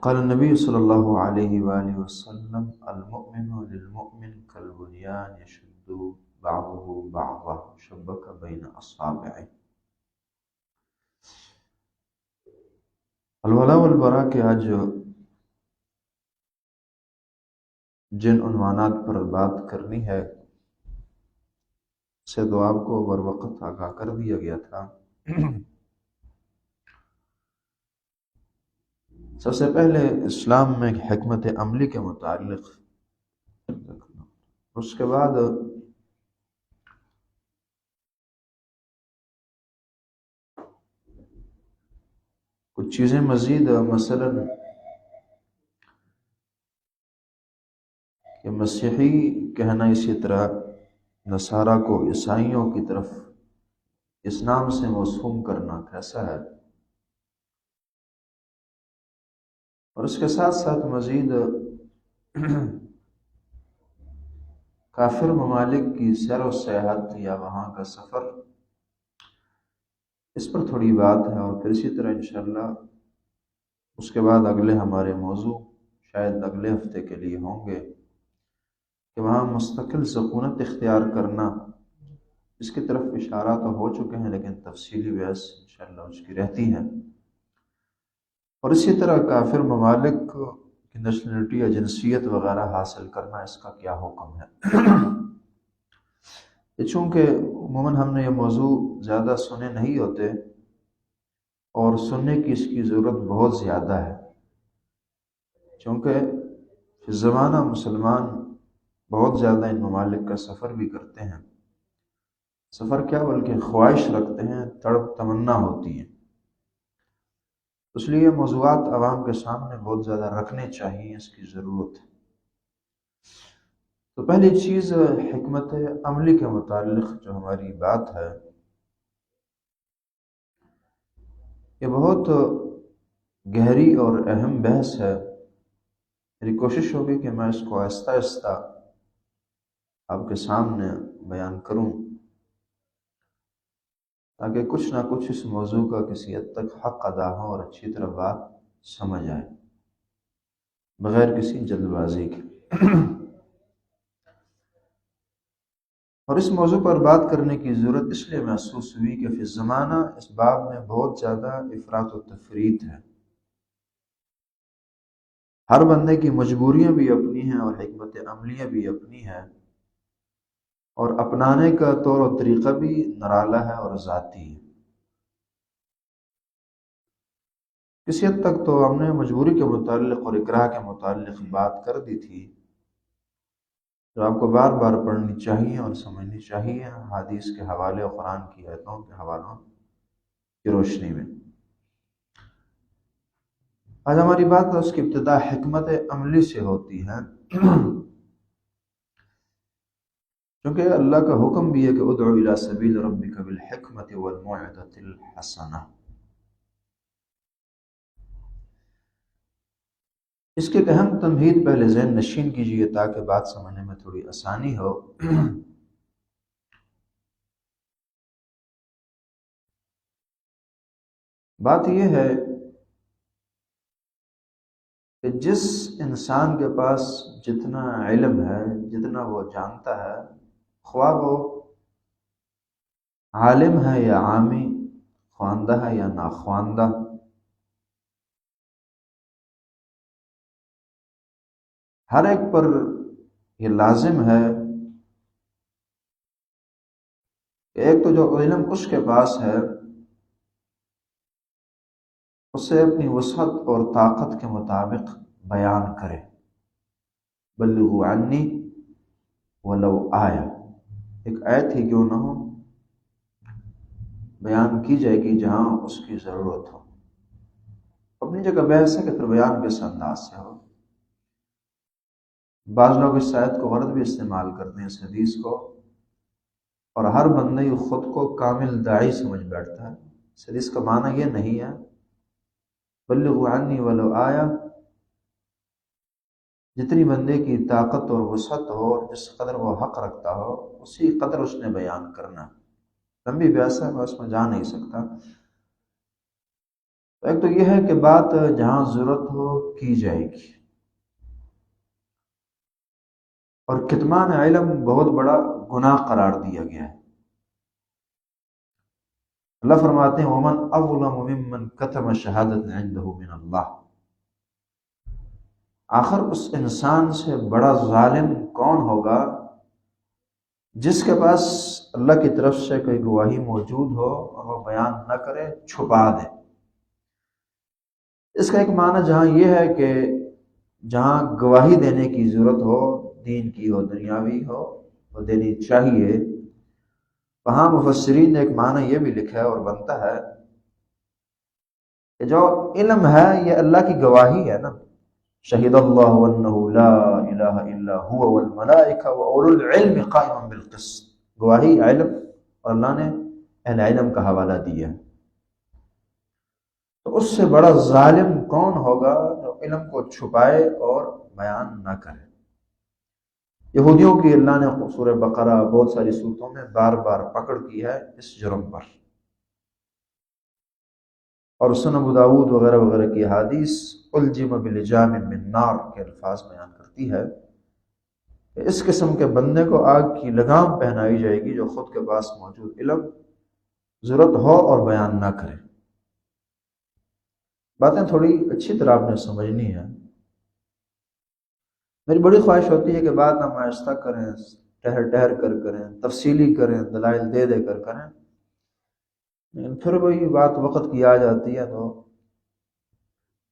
قال النبي صلی اللہ علیہ وآلہ وسلم المؤمن للمؤمن كالبنيان يشد بعضه بعضا شبك بين اصابعه۔ الولاء والبراء کے آج جن عنوانات پر بات کرنی ہے سے تو آپ کو بروقت آگاہ کر دیا گیا تھا۔ سب سے پہلے اسلام میں حکمت عملی کے متعلق، اس کے بعد کچھ چیزیں مزید، مثلا کہ مسیحی کہنا اسی طرح نصارہ کو عیسائیوں کی طرف اس نام سے موسوم کرنا کیسا ہے، اور اس کے ساتھ ساتھ مزید کافر ممالک کی سیر و سیاحت یا وہاں کا سفر، اس پر تھوڑی بات ہے، اور پھر اسی طرح انشاءاللہ اس کے بعد اگلے ہمارے موضوع شاید اگلے ہفتے کے لیے ہوں گے کہ وہاں مستقل سکونت اختیار کرنا، اس کی طرف اشارہ تو ہو چکے ہیں لیکن تفصیلی بحث انشاءاللہ اس کی رہتی ہے، اور اسی طرح کافر ممالک کی نیشنلٹی یا جنسیت وغیرہ حاصل کرنا، اس کا کیا حکم ہے۔ چونکہ عموماً ہم نے یہ موضوع زیادہ سنے نہیں ہوتے اور سننے کی اس کی ضرورت بہت زیادہ ہے، چونکہ فی زمانہ مسلمان بہت زیادہ ان ممالک کا سفر بھی کرتے ہیں، سفر کیا بلکہ خواہش رکھتے ہیں، تڑپ تمنا ہوتی ہے، اس لیے موضوعات عوام کے سامنے بہت زیادہ رکھنے چاہیے، اس کی ضرورت ہے۔ تو پہلی چیز حکمت عملی کے متعلق جو ہماری بات ہے، یہ بہت گہری اور اہم بحث ہے۔ میری کوشش ہوگی کہ میں اس کو آہستہ آہستہ آپ کے سامنے بیان کروں تاکہ کچھ نہ کچھ اس موضوع کا کسی حد تک حق ادا ہو اور اچھی طرح بات سمجھ آئے بغیر کسی جلد بازی کے۔ اور اس موضوع پر بات کرنے کی ضرورت اس لیے محسوس ہوئی کہ فی زمانہ اس باب میں بہت زیادہ افراط و تفریط ہے۔ ہر بندے کی مجبوریاں بھی اپنی ہیں اور حکمت عملیاں بھی اپنی ہیں، اور اپنانے کا طور و طریقہ بھی نرالا ہے اور ذاتی ہے۔ کسی حد تک تو ہم نے مجبوری کے متعلق اور اکراہ کے متعلق بات کر دی تھی، جو آپ کو بار بار پڑھنی چاہیے اور سمجھنی چاہیے حدیث کے حوالے اور قرآن کی آیتوں کے حوالوں کی روشنی میں۔ آج ہماری بات اس کی ابتدا حکمت عملی سے ہوتی ہے، کیونکہ اللہ کا حکم بھی ہے کہ ادعو الی سبیل ربک بالحکمت والموعظۃ الحسنہ۔ اس کی ایک اہم تمہید پہلے ذہن نشین کیجیے تاکہ بات سمجھنے میں تھوڑی آسانی ہو۔ بات یہ ہے کہ جس انسان کے پاس جتنا علم ہے، جتنا وہ جانتا ہے، خواہ وہ عالم ہے یا عامی، خواندہ ہے یا ناخواندہ، ہر ایک پر یہ لازم ہے کہ ایک تو جو علم اس کے پاس ہے اسے اپنی وسعت اور طاقت کے مطابق بیان کرے۔ بلغوا عنی ولو آیا، ایک آیت ہی کیوں نہ ہو بیان کی جائے گی جہاں اس کی ضرورت ہو۔ اپنی جگہ بحث ہے کہ پھر بیان کس انداز سے ہو۔ بعض لوگ اس آیت کو غلط بھی استعمال کرتے ہیں، اس حدیث کو، اور ہر بندہ خود کو کامل داعی سمجھ بیٹھتا ہے۔ اس حدیث کا معنی یہ نہیں ہے۔ بلغوا عنی ولو آیا، جتنی بندے کی طاقت اور وسعت ہو اور جس قدر وہ حق رکھتا ہو اسی قدر اس نے بیان کرنا۔ لمبی بحث ہے، میں اس میں جا نہیں سکتا، تو ایک تو یہ ہے کہ بات جہاں ضرورت ہو کی جائے گی، اور کتمان علم بہت بڑا گناہ قرار دیا گیا ہے۔ اللہ فرماتے ہیں ومن اظلم ممن کتم شہادت عنده من اللہ، آخر اس انسان سے بڑا ظالم کون ہوگا جس کے پاس اللہ کی طرف سے کوئی گواہی موجود ہو اور وہ بیان نہ کرے، چھپا دے۔ اس کا ایک معنی جہاں یہ ہے کہ جہاں گواہی دینے کی ضرورت ہو، دین کی ہو دنیاوی ہو، وہ دینی چاہیے۔ وہاں مفسرین نے ایک معنی یہ بھی لکھا ہے اور بنتا ہے کہ جو علم ہے یہ اللہ کی گواہی ہے نا، شہید اللہ انہ لا الہ الا هو والملائکہ واولو العلم قائما بالقسط، گواہی علم، اور اللہ نے اہل علم کا حوالہ دیا ہے۔ تو اس سے بڑا ظالم کون ہوگا جو علم کو چھپائے اور بیان نہ کرے۔ یہودیوں کی اللہ نے سورہ بقرہ بہت ساری صورتوں میں بار بار پکڑ کی ہے اس جرم پر، اور سنن ابو داؤد وغیرہ وغیرہ کی حدیث الجم بلجام من نار کے الفاظ بیان کرتی ہے کہ اس قسم کے بندے کو آگ کی لگام پہنائی جائے گی جو خود کے پاس موجود علم ضرورت ہو اور بیان نہ کرے۔ باتیں تھوڑی اچھی طرح آپ نے سمجھنی ہے۔ میری بڑی خواہش ہوتی ہے کہ بات ہم آہستہ کریں، ٹہر ٹہر کر کریں، تفصیلی کریں، دلائل دے دے کر کریں، لیکن پھر وہی بات وقت کی آ جاتی ہے تو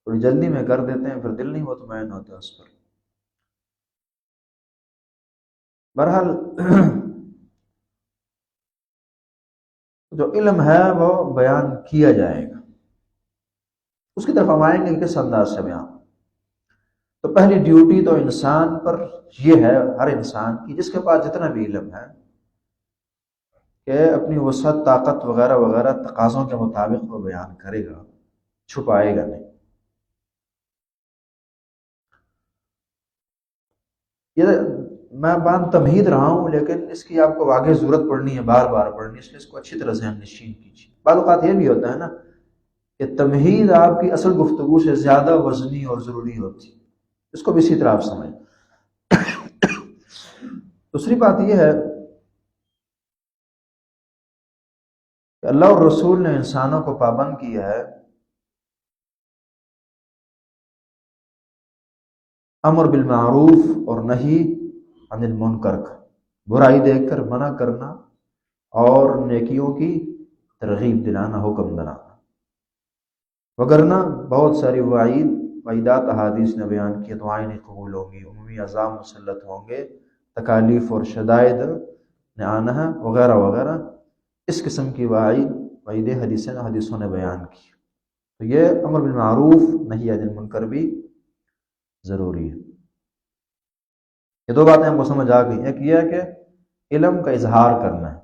تھوڑی جلدی میں کر دیتے ہیں، پھر دل نہیں مطمئن ہوتا اس پر۔ بہرحال جو علم ہے وہ بیان کیا جائے گا، اس کی طرف ہم آئیں گے کس انداز سے بیان۔ تو پہلی ڈیوٹی تو انسان پر یہ ہے، ہر انسان کی جس کے پاس جتنا بھی علم ہے، کہ اپنی وسعت، طاقت وغیرہ وغیرہ تقاضوں کے مطابق وہ بیان کرے گا، چھپائے گا نہیں۔ یہ میں بات تمہید رہا ہوں لیکن اس کی آپ کو واقعی ضرورت پڑنی ہے، بار بار پڑھنی ہے، اس لیے اس کو اچھی طرح ذہن نشین کیجیے۔ بعض اوقات یہ بھی ہوتا ہے نا کہ تمہید آپ کی اصل گفتگو سے زیادہ وزنی اور ضروری ہوتی ہے، اس کو بھی اسی طرح آپ سمجھیں۔ دوسری بات یہ ہے کہ اللہ اور رسول نے انسانوں کو پابند کیا ہے امر بالمعروف اور نہی عن المنکر کا، برائی دیکھ کر منع کرنا اور نیکیوں کی ترغیب دلانا، حکم دلانا، وگرنہ بہت ساری وعیدات احادیث نے بیان کی، دعائیں نہیں قبول ہوں گی، عمومی عذاب مسلط ہوں گے، تکالیف اور شدائد نے آنا ہے وغیرہ وغیرہ، اس قسم کی وعید حدیثوں نے بیان کی۔ تو یہ امر بالمعروف نہی عن المنکر بھی ضروری ہے۔ یہ دو باتیں ہم کو سمجھ آ گئی، ایک یہ ہے کہ علم کا اظہار کرنا ہے،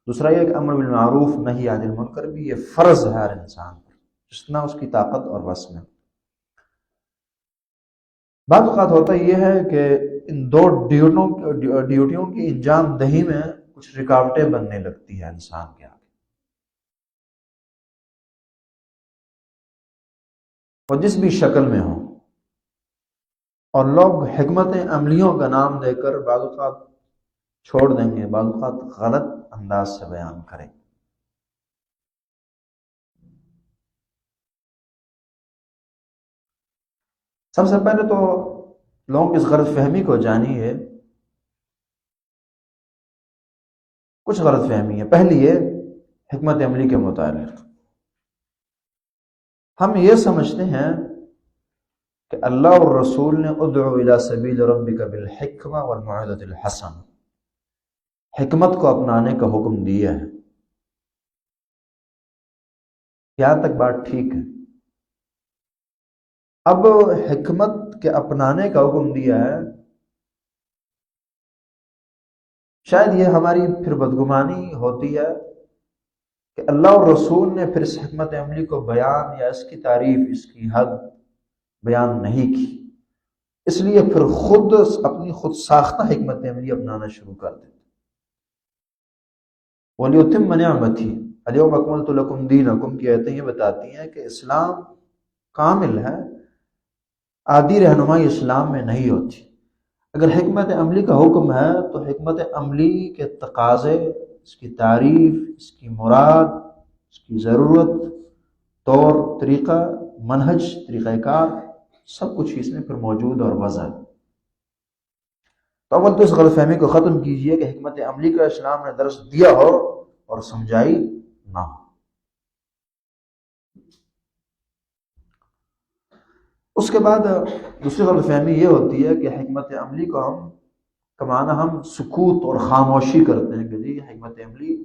دوسرا یہ کہ امر بالمعروف نہی عن المنکر بھی یہ فرض ہے ہر انسان پر جتنا اس کی طاقت اور وس میں۔ بعض اوقات ہوتا یہ ہے کہ ان دو ڈیوٹیوں کی انجام دہی میں کچھ رکاوٹیں بننے لگتی ہیں انسان کے آگے، اور جس بھی شکل میں ہوں، اور لوگ حکمت عملیوں کا نام دے کر بعض اوقات چھوڑ دیں گے، بعض اوقات غلط انداز سے بیان کریں۔ سب سے پہلے تو لوگوں کی اس غلط فہمی کو جانیے، کچھ غلط فہمی ہے۔ پہلی ہے حکمت عملی کے متعلق، ہم یہ سمجھتے ہیں کہ اللہ اور رسول نے ادعو الی سبیل ربک بالحکمہ والموعظۃ الحسنہ، حکمت کو اپنانے کا حکم دیا ہے۔ یہاں تک بات ٹھیک ہے۔ اب حکمت کے اپنانے کا حکم دیا ہے، شاید یہ ہماری پھر بدگمانی ہوتی ہے کہ اللہ اور رسول نے پھر اس حکمت عملی کو بیان یا اس کی تعریف، اس کی حد بیان نہیں کی، اس لیے پھر اپنی خود ساختہ حکمت عملی اپنانا شروع کر دیتے۔ وَلِيُتِمَّ نِعْمَتِهِ، الیوم اکملت لکم دینکم کی آیتیں یہ بتاتی ہیں کہ اسلام کامل ہے، آدھی رہنمائی اسلام میں نہیں ہوتی۔ اگر حکمت عملی کا حکم ہے تو حکمت عملی کے تقاضے، اس کی تعریف، اس کی مراد، اس کی ضرورت، طور طریقہ، منہج، طریقہ کار، سب کچھ اس میں پھر موجود اور وضع ہے۔ تو اول تو اس غلط فہمی کو ختم کیجئے کہ حکمت عملی کا اسلام نے درس دیا ہو اور سمجھائی نہ ہو۔ اس کے بعد دوسری غلط فہمی یہ ہوتی ہے کہ حکمت عملی کو ہم سکوت اور خاموشی کرتے ہیں کہ جی حکمت عملی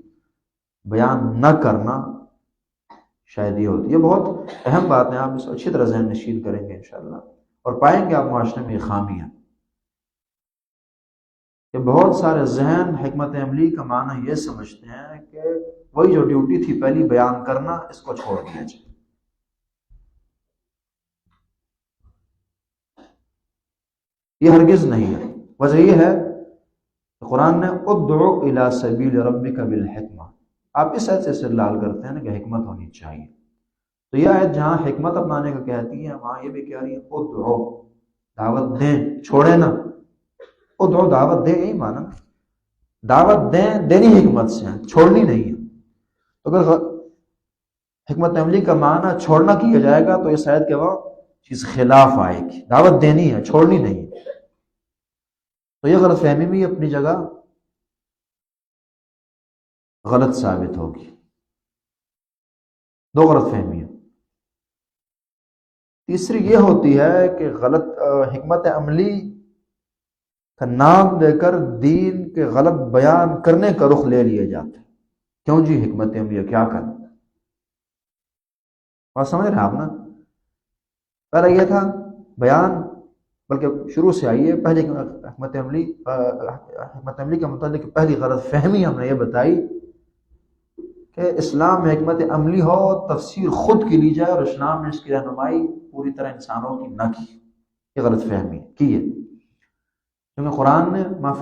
بیان نہ کرنا شاید یہ ہوتی ہے۔ بہت اہم بات ہے، آپ اس کو اچھی طرح ذہن نشین کریں گے انشاءاللہ اور پائیں گے آپ معاشرے میں یہ خامی ہے کہ بہت سارے ذہن حکمت عملی کا معنی یہ سمجھتے ہیں کہ وہی جو ڈیوٹی تھی پہلی بیان کرنا، اس کو چھوڑ دیا جائے۔ یہ ہرگز نہیں ہے۔ وجہ یہ ہے کہ قرآن نے ادعو الی سبیل ربک بالحکمہ، آپ اس آیت سے استدلال کرتے ہیں نا کہ حکمت ہونی چاہیے، تو یہ آیت جہاں حکمت اپنانے کا کہتی ہے وہاں یہ بھی کہہ رہی ہے ادعو، دعوت دیں، چھوڑے نا۔ ادعو دعوت دیں، یہی معنی، دعوت دیں دینی حکمت سے ہے، چھوڑنی نہیں ہے۔ تو اگر حکمت عملی کا معنی چھوڑنا کیا جائے گا تو اس آیت کے وہ چیز خلاف آئے گی، دعوت دینی ہے، چھوڑنی نہیں ہے۔ تو یہ غلط فہمی بھی اپنی جگہ غلط ثابت ہوگی۔ دو غلط فہمیاں۔ تیسری یہ ہوتی ہے کہ غلط حکمت عملی کا نام دے کر دین کے غلط بیان کرنے کا رخ لے لیا جاتا ہے۔ کیوں جی حکمت عملی کیا کرنا؟ بات سمجھ رہے ہیں آپ نا؟ پہلے یہ تھا بیان، بلکہ شروع سے آئیے پہلے حکمت عملی کے متعلق پہلی غلط فہمی ہم نے یہ بتائی کہ اسلام میں حکمت عملی ہو، تفسیر خود کی لی جائے اور اسلام نے اس کی رہنمائی پوری طرح انسانوں کی نہ کی۔ یہ غلط فہمی کی ہے، کیونکہ قرآن نے ما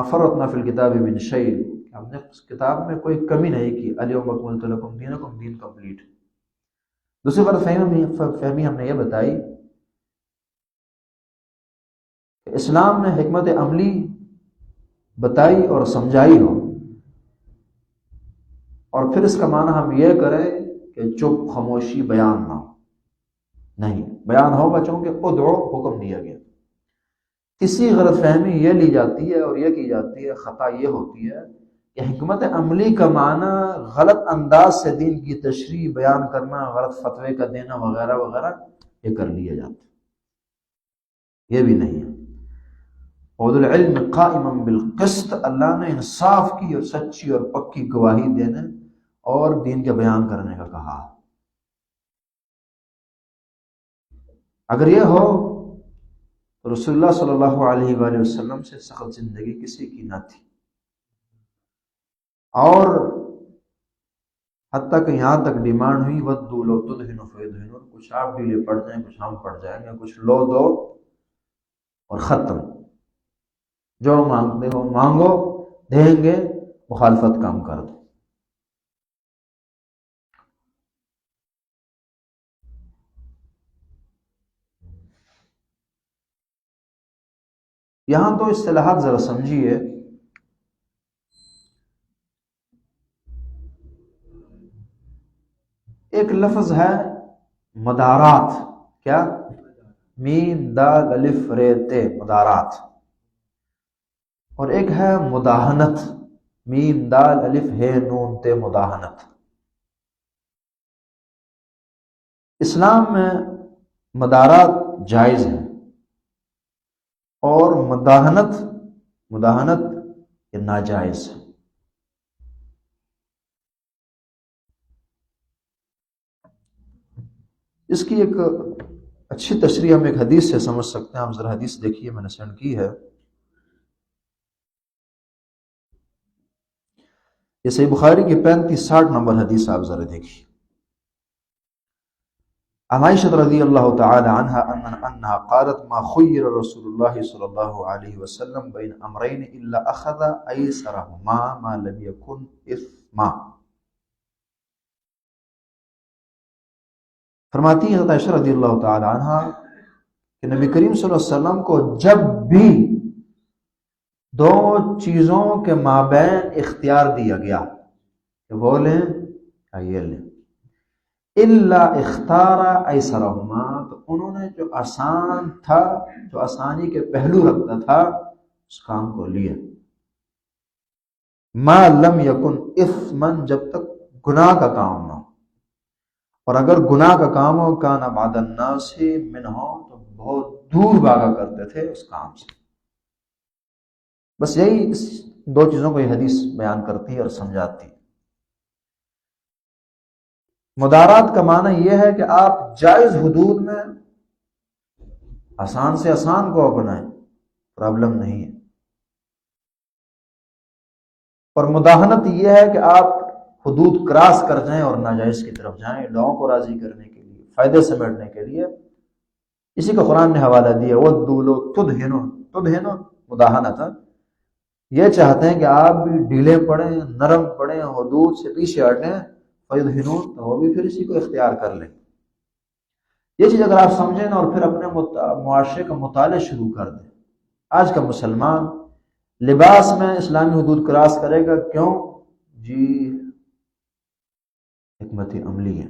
فرطنا فی الکتاب من شیء، ہم نے اس کتاب میں کوئی کمی نہیں کی، الیوم اکملت لکم دینکم، دین کمپلیٹ۔ دوسری غلط فہمی ہم نے یہ بتائی کہ اسلام نے حکمت عملی بتائی اور سمجھائی ہو، اور پھر اس کا معنی ہم یہ کریں کہ چپ خاموشی بیان نہ ہو، نہیں، بیان ہوگا، چونکہ ادعو حکم دیا گیا۔ اسی غلط فہمی یہ لی جاتی ہے اور یہ کی جاتی ہے، خطا یہ ہوتی ہے کہ حکمت عملی کا معنی غلط انداز سے دین کی تشریح بیان کرنا، غلط فتوے کا دینا وغیرہ وغیرہ یہ کر لیا جاتا ہے۔ یہ بھی نہیں ہے۔ اولو العلم قائما بالقسط، اللہ نے انصاف کی اور سچی اور پکی گواہی دینے اور دین کے بیان کرنے کا کہا۔ اگر یہ ہو تو رسول اللہ صلی اللہ علیہ وآلہ وسلم سے سخت زندگی کسی کی نہ تھی، اور حتیٰ کہ یہاں تک ڈیمانڈ ہوئی وَدُّوا لَوْ تُدْهِنُ فَيُدْهِنُونَ، کچھ آپ ڈھیلے پڑ جائیں، کچھ ہم پڑ جائیں گے، کچھ لو دو اور ختم، جو مانگتے ہو مانگو، دیں گے، مخالفت کم کر دو۔ یہاں تو اصطلاحات ذرا سمجھیے۔ ایک لفظ ہے مدارات، کیا؟ میم دال الف رے تے، مدارات، اور ایک ہے مداہنت، میم دال الف ہے نون تے، مداہنت۔ اسلام میں مدارات جائز ہے اور مداہنت یہ ناجائز ہے۔ اس کی ایک اچھی تشریح ہم ایک حدیث سے سمجھ سکتے ہیں۔ ہم ذرا حدیث دیکھیے، میں نے سینڈ کی ہے، یہ صحیح بخاری کی 3560 نمبر حدیث، آپ ذرا دیکھیے۔ عائشہ رضی اللہ تعالی عنہا انہا قالت ما خیر رسول اللہ صلی اللہ علیہ وسلم بین امرین الا اخذ ایسرہما ما لم یکن اثما۔ فرماتی ہیں حضرت عائشہ رضی اللہ تعالی عنہ کہ نبی کریم صلی اللہ علیہ وسلم کو جب بھی دو چیزوں کے مابین اختیار دیا گیا کہ وہ لیں یا یہ لیں، الا اختار ایسرہما، تو انہوں نے جو آسان تھا، جو آسانی کے پہلو رکھتا تھا، اس کام کو لیا، ما لم یکن اثما، جب تک گناہ کا کام نہ ہو، اور اگر گناہ کا کام ہو کان بعد الناس منہ، تو بہت دور بھاگا کرتے تھے اس کام سے۔ بس یہی اس دو چیزوں کو یہ حدیث بیان کرتی ہے اور سمجھاتی ہے۔ مدارات کا معنی یہ ہے کہ آپ جائز حدود میں آسان سے آسان کو اپنائیں، پرابلم نہیں ہے، اور مداہنت یہ ہے کہ آپ حدود کراس کر جائیں اور ناجائز کی طرف جائیں، لوگوں کو راضی کرنے کے لیے، فائدے سمیٹنے کے لیے۔ اسی کو قرآن نے حوالہ دیا، وَدُّوا لَوْ تُدْهِنُ مداہنت، یہ چاہتے ہیں کہ آپ بھی ڈھیلے پڑیں، نرم پڑیں، حدود سے پیچھے ہٹیں، فَيُدْهِنُونَ، تو وہ بھی پھر اسی کو اختیار کر لیں۔ یہ چیز اگر آپ سمجھیں نا اور پھر اپنے معاشرے کا مطالعہ شروع کر دیں، آج کا مسلمان لباس میں اسلامی حدود کراس کرے گا، کیوں؟ جی حکمت عملی ہے،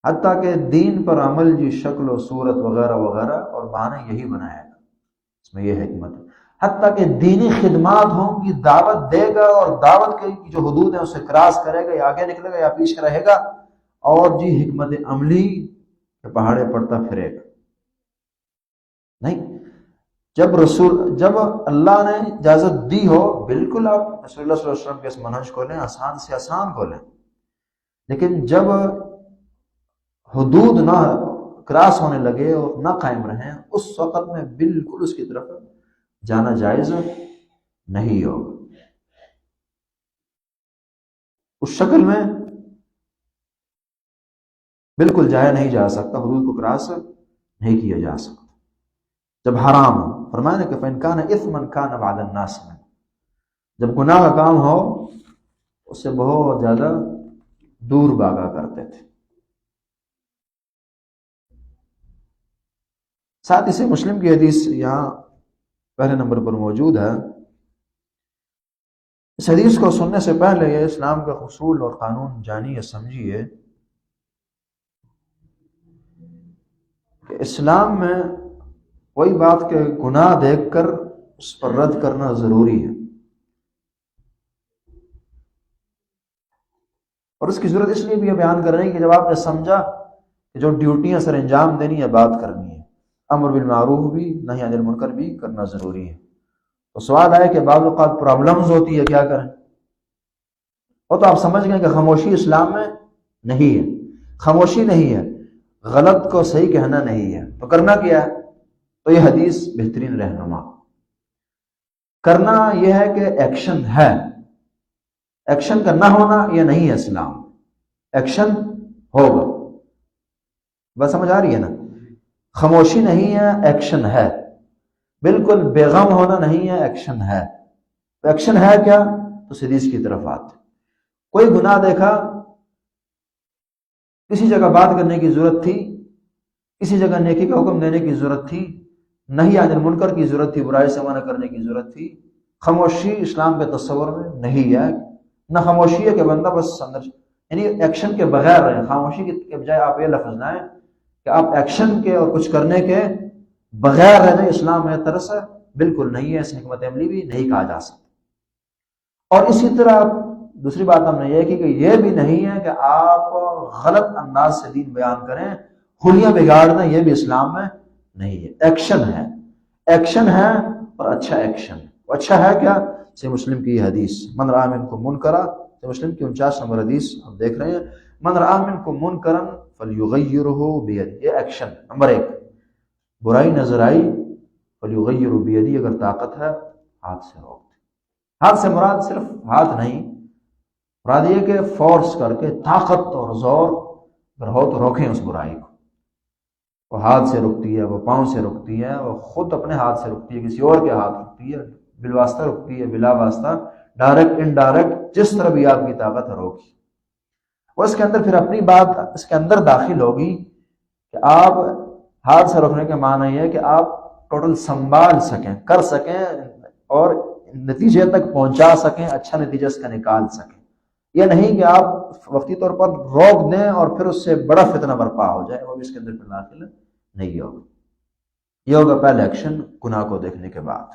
حتیٰ کہ دین پر عمل جی شکل و صورت وغیرہ وغیرہ، اور بہانہ یہی بنایا گا، اس میں یہ حکمت ہے۔ حتیٰ کہ دینی خدمات ہوں گی، دعوت دے گا اور دعوت کی جو حدود ہیں اسے کراس کرے گا، یا آگے نکلے گا یا پیچھے رہے گا، اور جی حکمت عملی کے پہاڑے پڑتا پھرے گا نہیں۔ جب اللہ نے اجازت دی ہو، بالکل آپ رسول اللہ صلی اللہ علیہ وسلم کے اس منہج کو لیں، آسان سے آسان کو لیں، لیکن جب حدود نہ کراس ہونے لگے اور نہ قائم رہیں، اس وقت میں بالکل اس کی طرف جانا جائز نہیں ہوگا۔ اس شکل میں بالکل جایا نہیں جا سکتا، حدود کو کراس نہیں کیا جا سکتا۔ جب حرام ہو، فرمایا کہ فَإِنْ كَانَ إِثْمًا كَانَ بَعْدَ النَّاسِ مِنْهُ، جب گناہ کا کام ہو اس سے بہت زیادہ دور بھاگا کرتے تھے۔ ساتھ اسے مسلم کی حدیث یہاں پہلے نمبر پر موجود ہے۔ اس حدیث کو سننے سے پہلے یہ اسلام کا اصول اور قانون جانیے، سمجھیے کہ اسلام میں کوئی بات کہ گناہ دیکھ کر اس پر رد کرنا ضروری ہے، اور اس کی ضرورت اس لیے بھی بیان کر رہے ہیں کہ جب آپ نے سمجھا کہ جو ڈیوٹیاں سر انجام دینی ہے، بات کرنی ہے، امر بالمعروف بھی، نہی عن المنکر بھی کرنا ضروری ہے، تو سوال ہے کہ بعض اوقات پرابلمز ہوتی ہے، کیا کریں؟ وہ تو آپ سمجھ گئے کہ خاموشی اسلام میں نہیں ہے، خاموشی نہیں ہے، غلط کو صحیح کہنا نہیں ہے، تو کرنا کیا ہے؟ تو یہ حدیث بہترین رہنما۔ کرنا یہ ہے کہ ایکشن ہے، ایکشن کا نہ ہونا یہ نہیں ہے اسلام، ایکشن ہوگا۔ بس سمجھ آ رہی ہے نا؟ خاموشی نہیں ہے، ایکشن ہے، بالکل بے غم ہونا نہیں ہے، ایکشن ہے۔ تو ایکشن ہے کیا؟ تو حدیث کی طرف آتے، کوئی گناہ دیکھا، کسی جگہ بات کرنے کی ضرورت تھی، کسی جگہ نیکی کا حکم دینے کی ضرورت تھی، نہی عن المنکر کی ضرورت تھی، برائی سے منع کرنے کی ضرورت تھی، خاموشی اسلام کے تصور میں نہیں ہے۔ نہ خاموشی ہے کہ بندہ بس اندر، یعنی ایکشن کے بغیر رہے، خاموشی کے بجائے آپ یہ لفظ لائیں کہ آپ ایکشن کے اور کچھ کرنے کے بغیر رہ جائیں، اسلام میں طرز بالکل نہیں ہے، اس حکمت عملی بھی نہیں کہا جا سکتا۔ اور اسی طرح دوسری بات ہم نے یہ کی کہ یہ بھی نہیں ہے کہ آپ غلط انداز سے دین بیان کریں، خلیاں بگاڑ دیں، یہ بھی اسلام میں نہیں ہے۔ ایکشن ہے، ایکشن ہے، اور اچھا ایکشن ہے۔ وہ اچھا ہے کیا؟ صحیح مسلم کی حدیث، من رأى منکم منکرا، صحیح مسلم کی 49 نمبر حدیث آپ دیکھ رہے ہیں، من رأى منکم منکرا فلیغیرہ بیدہ، یہ ایکشن نمبر 1۔ برائی نظر آئی فلیغیرہ بیدہ، اگر طاقت ہے ہاتھ سے روک دے۔ ہاتھ سے مراد صرف ہاتھ نہیں، مراد یہ کہ فورس کر کے، طاقت اور زور اگر ہو تو روکیں اس برائی کو۔ وہ ہاتھ سے رکتی ہے، وہ پاؤں سے رکتی ہے، وہ خود اپنے ہاتھ سے رکتی ہے، کسی اور کے ہاتھ رکتی ہے، بالواسطہ رکتی ہے، بلا واسطہ، ڈائریکٹ انڈائریکٹ، جس طرح بھی آپ کی طاقت ہے روکی۔ اور اس کے اندر پھر اپنی بات اس کے اندر داخل ہوگی کہ آپ ہاتھ سے روکنے کا معنی یہ ہے کہ آپ ٹوٹل سنبھال سکیں، کر سکیں اور نتیجے تک پہنچا سکیں، اچھا نتیجہ اس کا نکال سکیں. یہ نہیں کہ آپ وقتی طور پر روک دیں اور پھر اس سے بڑا فتنہ برپا ہو جائے، وہ بھی اس کے اندر پھر داخل نہیں ہوگا. یہ ہوگا پہلا ایکشن گناہ کو دیکھنے کے بعد.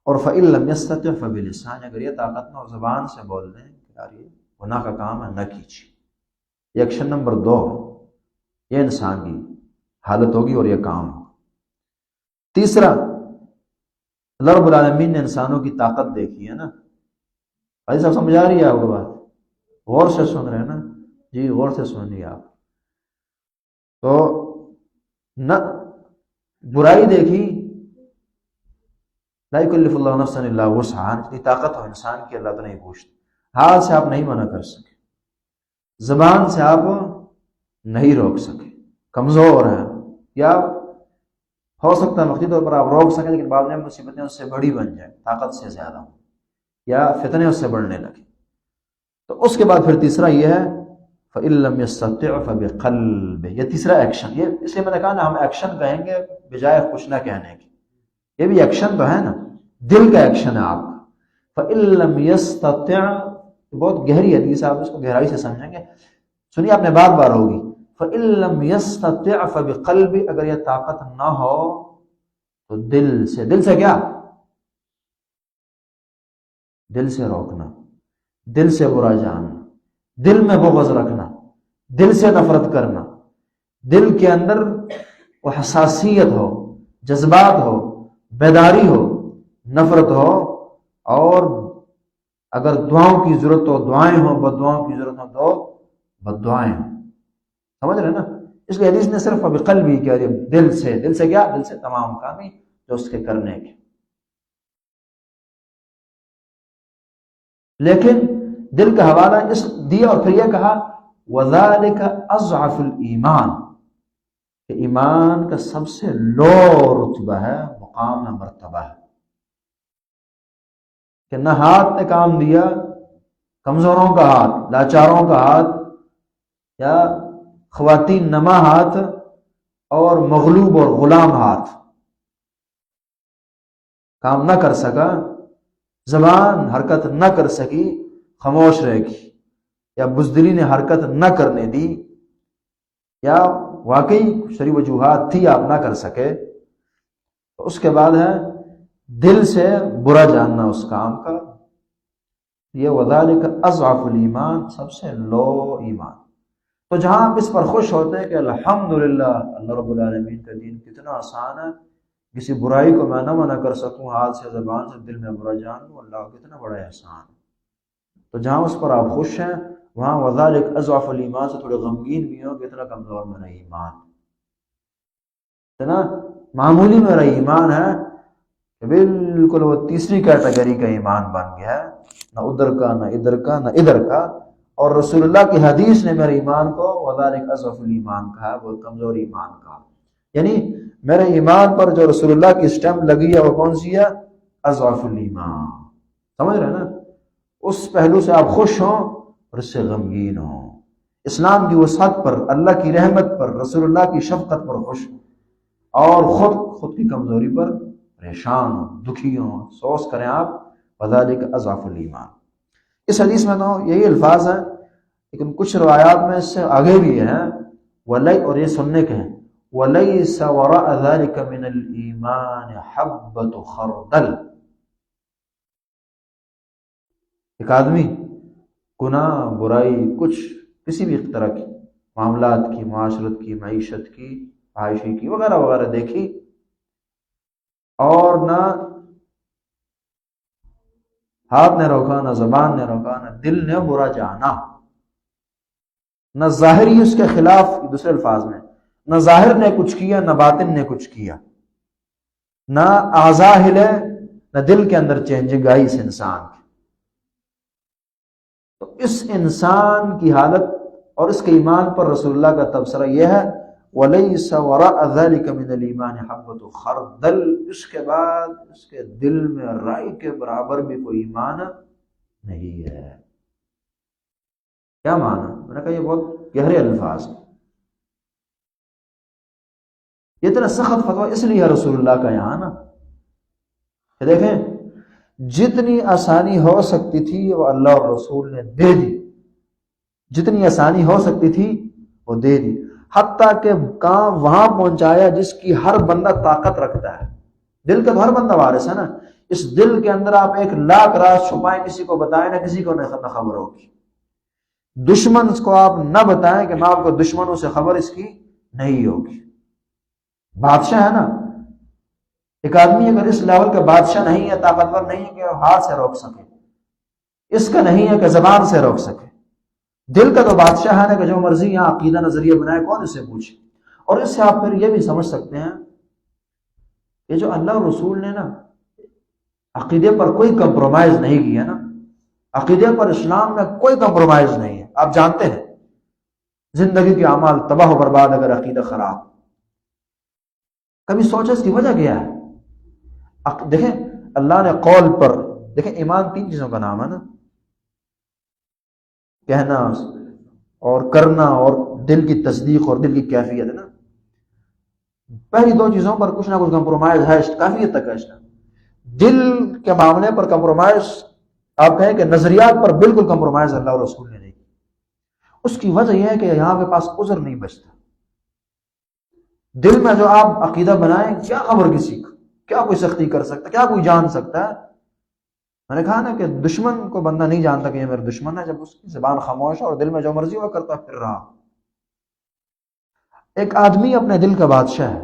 اور فَإِن لَمْ يَسْتَطِعْ فَبِلِسَانِهِ، اگر یہ طاقت نہ ہو زبان سے بول دیں کہ یار یہ گناہ کا کام ہے نہ کیجیے. یہ ایکشن نمبر 2، یہ انسان کی حالت ہوگی اور یہ کام ہوگا. تیسرا، اللہ رب العالمین نے انسانوں کی طاقت دیکھی ہے نا. بھائی صاحب سمجھ آ رہی ہے آپ کو بات؟ غور سے سن رہے ہیں نا؟ جی غور سے سنیے آپ. تو نہ برائی دیکھی، لا یکلف اللہ نفسا الا وسعہا، اتنی طاقت ہو انسان کی اللہ تو نہیں پوچھتا. ہاتھ سے آپ نہیں منع کر سکے، زبان سے آپ نہیں روک سکے، کمزور ہیں، یا ہو سکتا ہے وقتی طور پر آپ روک سکیں لیکن بعد میں مصیبتیں اس سے بڑی بن جائیں، طاقت سے زیادہ ہوں یا فتنے اس سے بڑھنے لگے. تو اس کے بعد پھر تیسرا یہ ہے فَإِن لَمْ يَسْتَطِعْ فَبِقَلْبِهِ. یہ تیسرا ایکشن، یہ اس لیے میں نے کہا نا ہم ایکشن کہیں گے بجائے کچھ نہ کہنے کی. یہ بھی ایکشن تو ہے نا، دل کا ایکشن ہے آپ کا. فَإِن لَمْ يَسْتَطِعْ، بہت گہری حدیث، آپ اس کو گہرائی سے سمجھیں گے. سنیے آپ نے بار بار ہوگی. فَإِن لَمْ يَسْتَطِعْ فَبِقَلْبِهِ، اگر یہ طاقت نہ ہو تو دل سے. دل سے کیا؟ دل سے روکنا، دل سے برا جاننا، دل میں بغض رکھنا، دل سے نفرت کرنا، دل کے اندر وہ حساسیت ہو، جذبات ہو، بیداری ہو، نفرت ہو، اور اگر دعاؤں کی ضرورت ہو دعائیں ہوں، بد دعاؤں کی ضرورت ہو تو بد دعائیں ہوں. سمجھ رہے نا؟ اس لیے حدیث نے صرف بقلبی کیا، دل سے. دل سے کیا؟ دل سے تمام کام ہی جو اس کے کرنے کے. لیکن دل کا حوالہ اس دیا اور پھر یہ کہا وَذَلِكَ أَضْعَفُ الْإِيمَانِ، کہ ایمان کا سب سے لو رتبہ ہے، مقام ہے، مرتبہ ہے. کہ نہ ہاتھ نے کام دیا، کمزوروں کا ہاتھ، لاچاروں کا ہاتھ، یا خواتین نما ہاتھ اور مغلوب اور غلام ہاتھ کام نہ کر سکا، زبان حرکت نہ کر سکی، خاموش رہ گئی، یا بزدلی نے حرکت نہ کرنے دی، یا واقعی شرعی وجوہات تھی آپ نہ کر سکے. تو اس کے بعد ہے دل سے برا جاننا اس کام کا. یہ وَذَلِكَ أَضْعَفُ الْإِيمَانِ، سب سے لو ایمان. تو جہاں آپ اس پر خوش ہوتے ہیں کہ الحمدللہ اللہ رب العالمین کا دین کتنا آسان ہے، کسی برائی کو میں نہ منع کر سکوں، ہاتھ سے زبان سے دل میں برا جان لوں، اللہ کتنا بڑا احسان. تو جہاں اس پر آپ خوش ہیں وہاں وَذَلِكَ أَضْعَفُ الْإِيمَانِ سے تھوڑے غمگین بھی ہوں کہ اتنا کمزور میرا ایمان، اتنا معمولی میرا ایمان ہے کہ بالکل وہ تیسری کیٹیگری کا ایمان بن گیا ہے، نہ ادھر کا نہ ادھر کا نہ ادھر کا. اور رسول اللہ کی حدیث نے میرے ایمان کو وَذَلِكَ أَضْعَفُ الْإِيمَانِ کہا، وہ کمزور ایمان کا. یعنی میرے ایمان پر جو رسول اللہ کی اسٹیمپ لگی ہے وہ کون سی ہے؟ اضعف الایمان. سمجھ رہے ہیں نا؟ اس پہلو سے آپ خوش ہوں اور اس سے غمگین ہوں. اسلام کی وسعت پر، اللہ کی رحمت پر، رسول اللہ کی شفقت پر خوش ہوں، اور خود کی کمزوری پر پریشان ہوں، دکھی ہوں. افسوس کریں آپ وَذَلِكَ أَضْعَفُ الْإِيمَانِ. اس حدیث میں تو یہی الفاظ ہیں، لیکن کچھ روایات میں اس سے آگے بھی ہیں اور یہ سننے کے ہیں وَلَيْسَ وَرَاءَ ذَلِكَ مِنَ الْإِيمَانِ حَبَّةُ خَرْدَلٍ. ایک آدمی گناہ، برائی، کچھ کسی بھی طرح کی معاملات کی، معاشرت کی، معیشت کی، معاشی کی وغیرہ وغیرہ دیکھی، اور نہ ہاتھ نے روکا، نہ زبان نے روکا، نہ دل نے برا جانا، نہ ظاہری اس کے خلاف، دوسرے الفاظ میں نہ ظاہر نے کچھ کیا نہ باطن نے کچھ کیا، نہ اعضاء ہلے نہ دل کے اندر چینجنگ آئی اس انسان کی. تو اس انسان کی حالت اور اس کے ایمان پر رسول اللہ کا تبصرہ یہ ہے وَلَيْسَ وَرَاءَ ذَلِكَ مِنَ الْإِيمَانِ حَبَّةُ خَرْدَلٍ. اس کے بعد اس کے دل میں رائی کے برابر بھی کوئی ایمان نہیں ہے. کیا معنی؟ میں نے کہا یہ بہت گہرے الفاظ ہیں، یہ اتنا سخت فتویٰ اس لیے ہے رسول اللہ کا یہاں نا کہ دیکھیں جتنی آسانی ہو سکتی تھی وہ اللہ اور رسول نے دے دی، جتنی آسانی ہو سکتی تھی وہ دے دی، حتیٰ کہ کام وہاں پہنچایا جس کی ہر بندہ طاقت رکھتا ہے۔ دل کا تو ہر بندہ وارث ہے نا، اس دل کے اندر آپ 1,00,000 راز چھپائیں، کسی کو بتائیں نہ کسی کو نہ خبر ہوگی، دشمن کو آپ نہ بتائیں کہ میں آپ کو دشمنوں سے خبر اس کی نہیں ہوگی۔ بادشاہ ہے نا، ایک آدمی اگر اس لیول کا بادشاہ نہیں ہے، طاقتور نہیں ہے کہ ہاتھ سے روک سکے، اس کا نہیں ہے کہ زبان سے روک سکے، دل کا تو بادشاہ ہے نا کہ جو مرضی یہاں عقیدہ نظریہ بنائے کون اسے پوچھے۔ اور اس سے آپ پھر یہ بھی سمجھ سکتے ہیں کہ جو اللہ اور رسول نے نا عقیدے پر کوئی کمپرومائز نہیں کیا نا، عقیدے پر اسلام میں کوئی کمپرومائز نہیں ہے۔ آپ جانتے ہیں زندگی کے اعمال تباہ و برباد اگر عقیدہ خراب، کبھی سوچا اس کی وجہ کیا ہے؟ دیکھیں اللہ نے قول پر، دیکھیں ایمان 3 چیزوں کا نام ہے نا، کہنا اور کرنا اور دل کی تصدیق اور دل کی کیفیت ہے نا۔ پہلی 2 چیزوں پر کچھ نہ کچھ کمپرومائز ہے، کافی حد تک ہے۔ دل کے معاملے پر کمپرومائز، آپ کہیں کہ نظریات پر بالکل کمپرومائز اللہ اور رسول نے نہیں کی۔ اس کی وجہ یہ ہے کہ یہاں کے پاس عذر نہیں بچتا۔ دل میں جو آپ عقیدہ بنائیں، کیا خبر کسی کو، کیا کوئی سختی کر سکتا، کیا کوئی جان سکتا ہے؟ میں نے کہا نا کہ دشمن کو بندہ نہیں جانتا کہ یہ میرا دشمن ہے جب اس کی زبان خاموش ہے اور دل میں جو مرضی وہ کرتا پھر رہا۔ ایک آدمی اپنے دل کا بادشاہ ہے،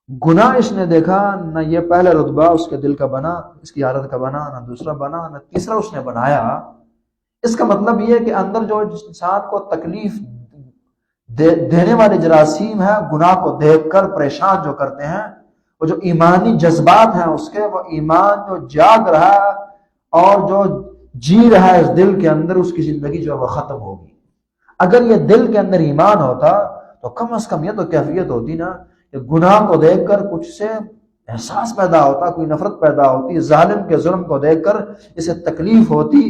گناہ اس نے دیکھا نہ، یہ پہلا رتبہ اس کے دل کا بنا، اس کی عادت کا بنا، نہ دوسرا بنا، نہ تیسرا اس نے بنایا۔ اس کا مطلب یہ کہ اندر جو انسان کو تکلیف دینے والے جراثیم ہیں، گناہ کو دیکھ کر پریشان جو کرتے ہیں، وہ جو ایمانی جذبات ہیں اس کے، وہ ایمان جو جاگ رہا ہے اور جو جی رہا ہے اس دل کے اندر، اس کی زندگی جو ہے وہ ختم ہوگی۔ اگر یہ دل کے اندر ایمان ہوتا تو کم از کم یہ تو کیفیت ہوتی نا کہ گناہ کو دیکھ کر کچھ سے احساس پیدا ہوتا، کوئی نفرت پیدا ہوتی، ظالم کے ظلم کو دیکھ کر اسے تکلیف ہوتی،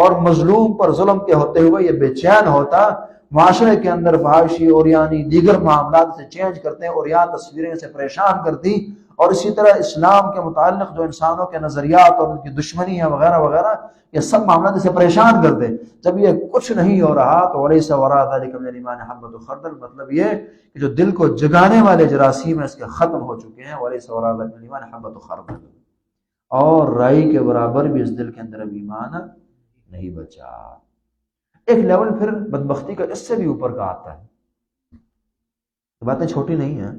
اور مظلوم پر ظلم کے ہوتے ہوئے یہ بے چین ہوتا۔ معاشرے کے اندر فحاشی اور یعنی دیگر معاملات سے چینج کرتے ہیں اور یہاں تصویریں سے پریشان کرتی، اور اسی طرح اسلام کے متعلق جو انسانوں کے نظریات اور ان کی دشمنی ہے وغیرہ وغیرہ، یہ سب معاملات سے پریشان کرتے۔ جب یہ کچھ نہیں ہو رہا تو وَلَيْسَ وَرَاءَ ذَلِكَ مِنَ الْإِيمَانِ حَبَّةُ خَرْدَلٍ، مطلب یہ کہ جو دل کو جگانے والے جراثیم ہیں اس کے ختم ہو چکے ہیں۔ وَلَيْسَ وَرَاءَ ذَلِكَ مِنَ الْإِيمَانِ حَبَّةُ خَرْدَلٍ، اور رائی کے برابر بھی اس دل کے اندر اب ایمان نہیں بچا۔ ایک لیول پھر بدبختی کا اس سے بھی اوپر کا آتا ہے، باتیں چھوٹی نہیں ہیں،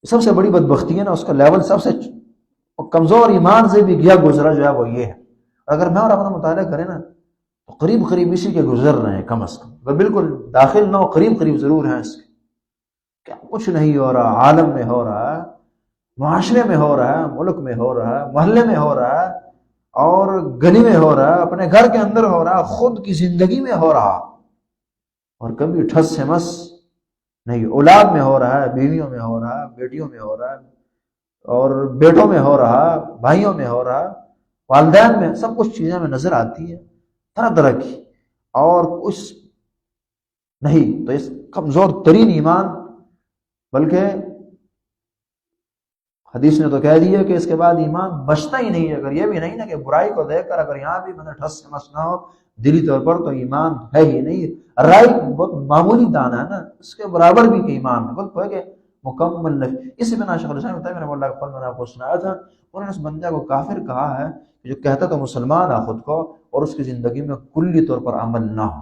سب سے بڑی بدبختی ہے نا، اس کا لیول سب سے کمزور ایمان سے بھی گیا گزرا جو ہے وہ یہ ہے۔ اگر میں اور اپنا مطالعہ کریں نا تو قریب قریب اسی کے گزر رہے ہیں، کم از کم اگر بالکل داخل نہ ہو قریب قریب ضرور ہیں اس کے۔ کیا کچھ نہیں ہو رہا، عالم میں ہو رہا ہے، معاشرے میں ہو رہا ہے، ملک میں ہو رہا ہے، محلے میں ہو رہا ہے، اور گلی میں ہو رہا ہے، اپنے گھر کے اندر ہو رہا ہے، خود کی زندگی میں ہو رہا، اور کبھی ٹھس سے مس نہیں۔ اولاد میں ہو رہا ہے، بیویوں میں ہو رہا ہے، بیٹیوں میں ہو رہا ہے، اور بیٹوں میں ہو رہا، بھائیوں میں ہو رہا، والدین میں، سب کچھ چیزیں میں نظر آتی ہے طرح طرح کی، اور کچھ نہیں۔ تو اس کمزور ترین ایمان، بلکہ حدیث نے تو کہہ دیا کہ اس کے بعد ایمان بچتا ہی نہیں ہے۔ اگر یہ بھی نہیں نا کہ برائی کو دیکھ کر اگر یہاں بھی ٹھس سے مس نہ ہو دلی طور پر، تو ایمان ہے ہی نہیں۔ رائی بہت معمولی دانہ ہے نا، اس کے برابر بھی کہ ایمان ہے، بلکہ کہ مکمل نہیں۔ اسی بنا شیخ الاسلام بتایا، میں نے اللہ کا فضل میں نے آپ کو سنایا تھا، انہوں نے اس بندے کو کافر کہا ہے جو کہتا تو مسلمان ہے خود کو، اور اس کی زندگی میں کلی طور پر عمل نہ ہو،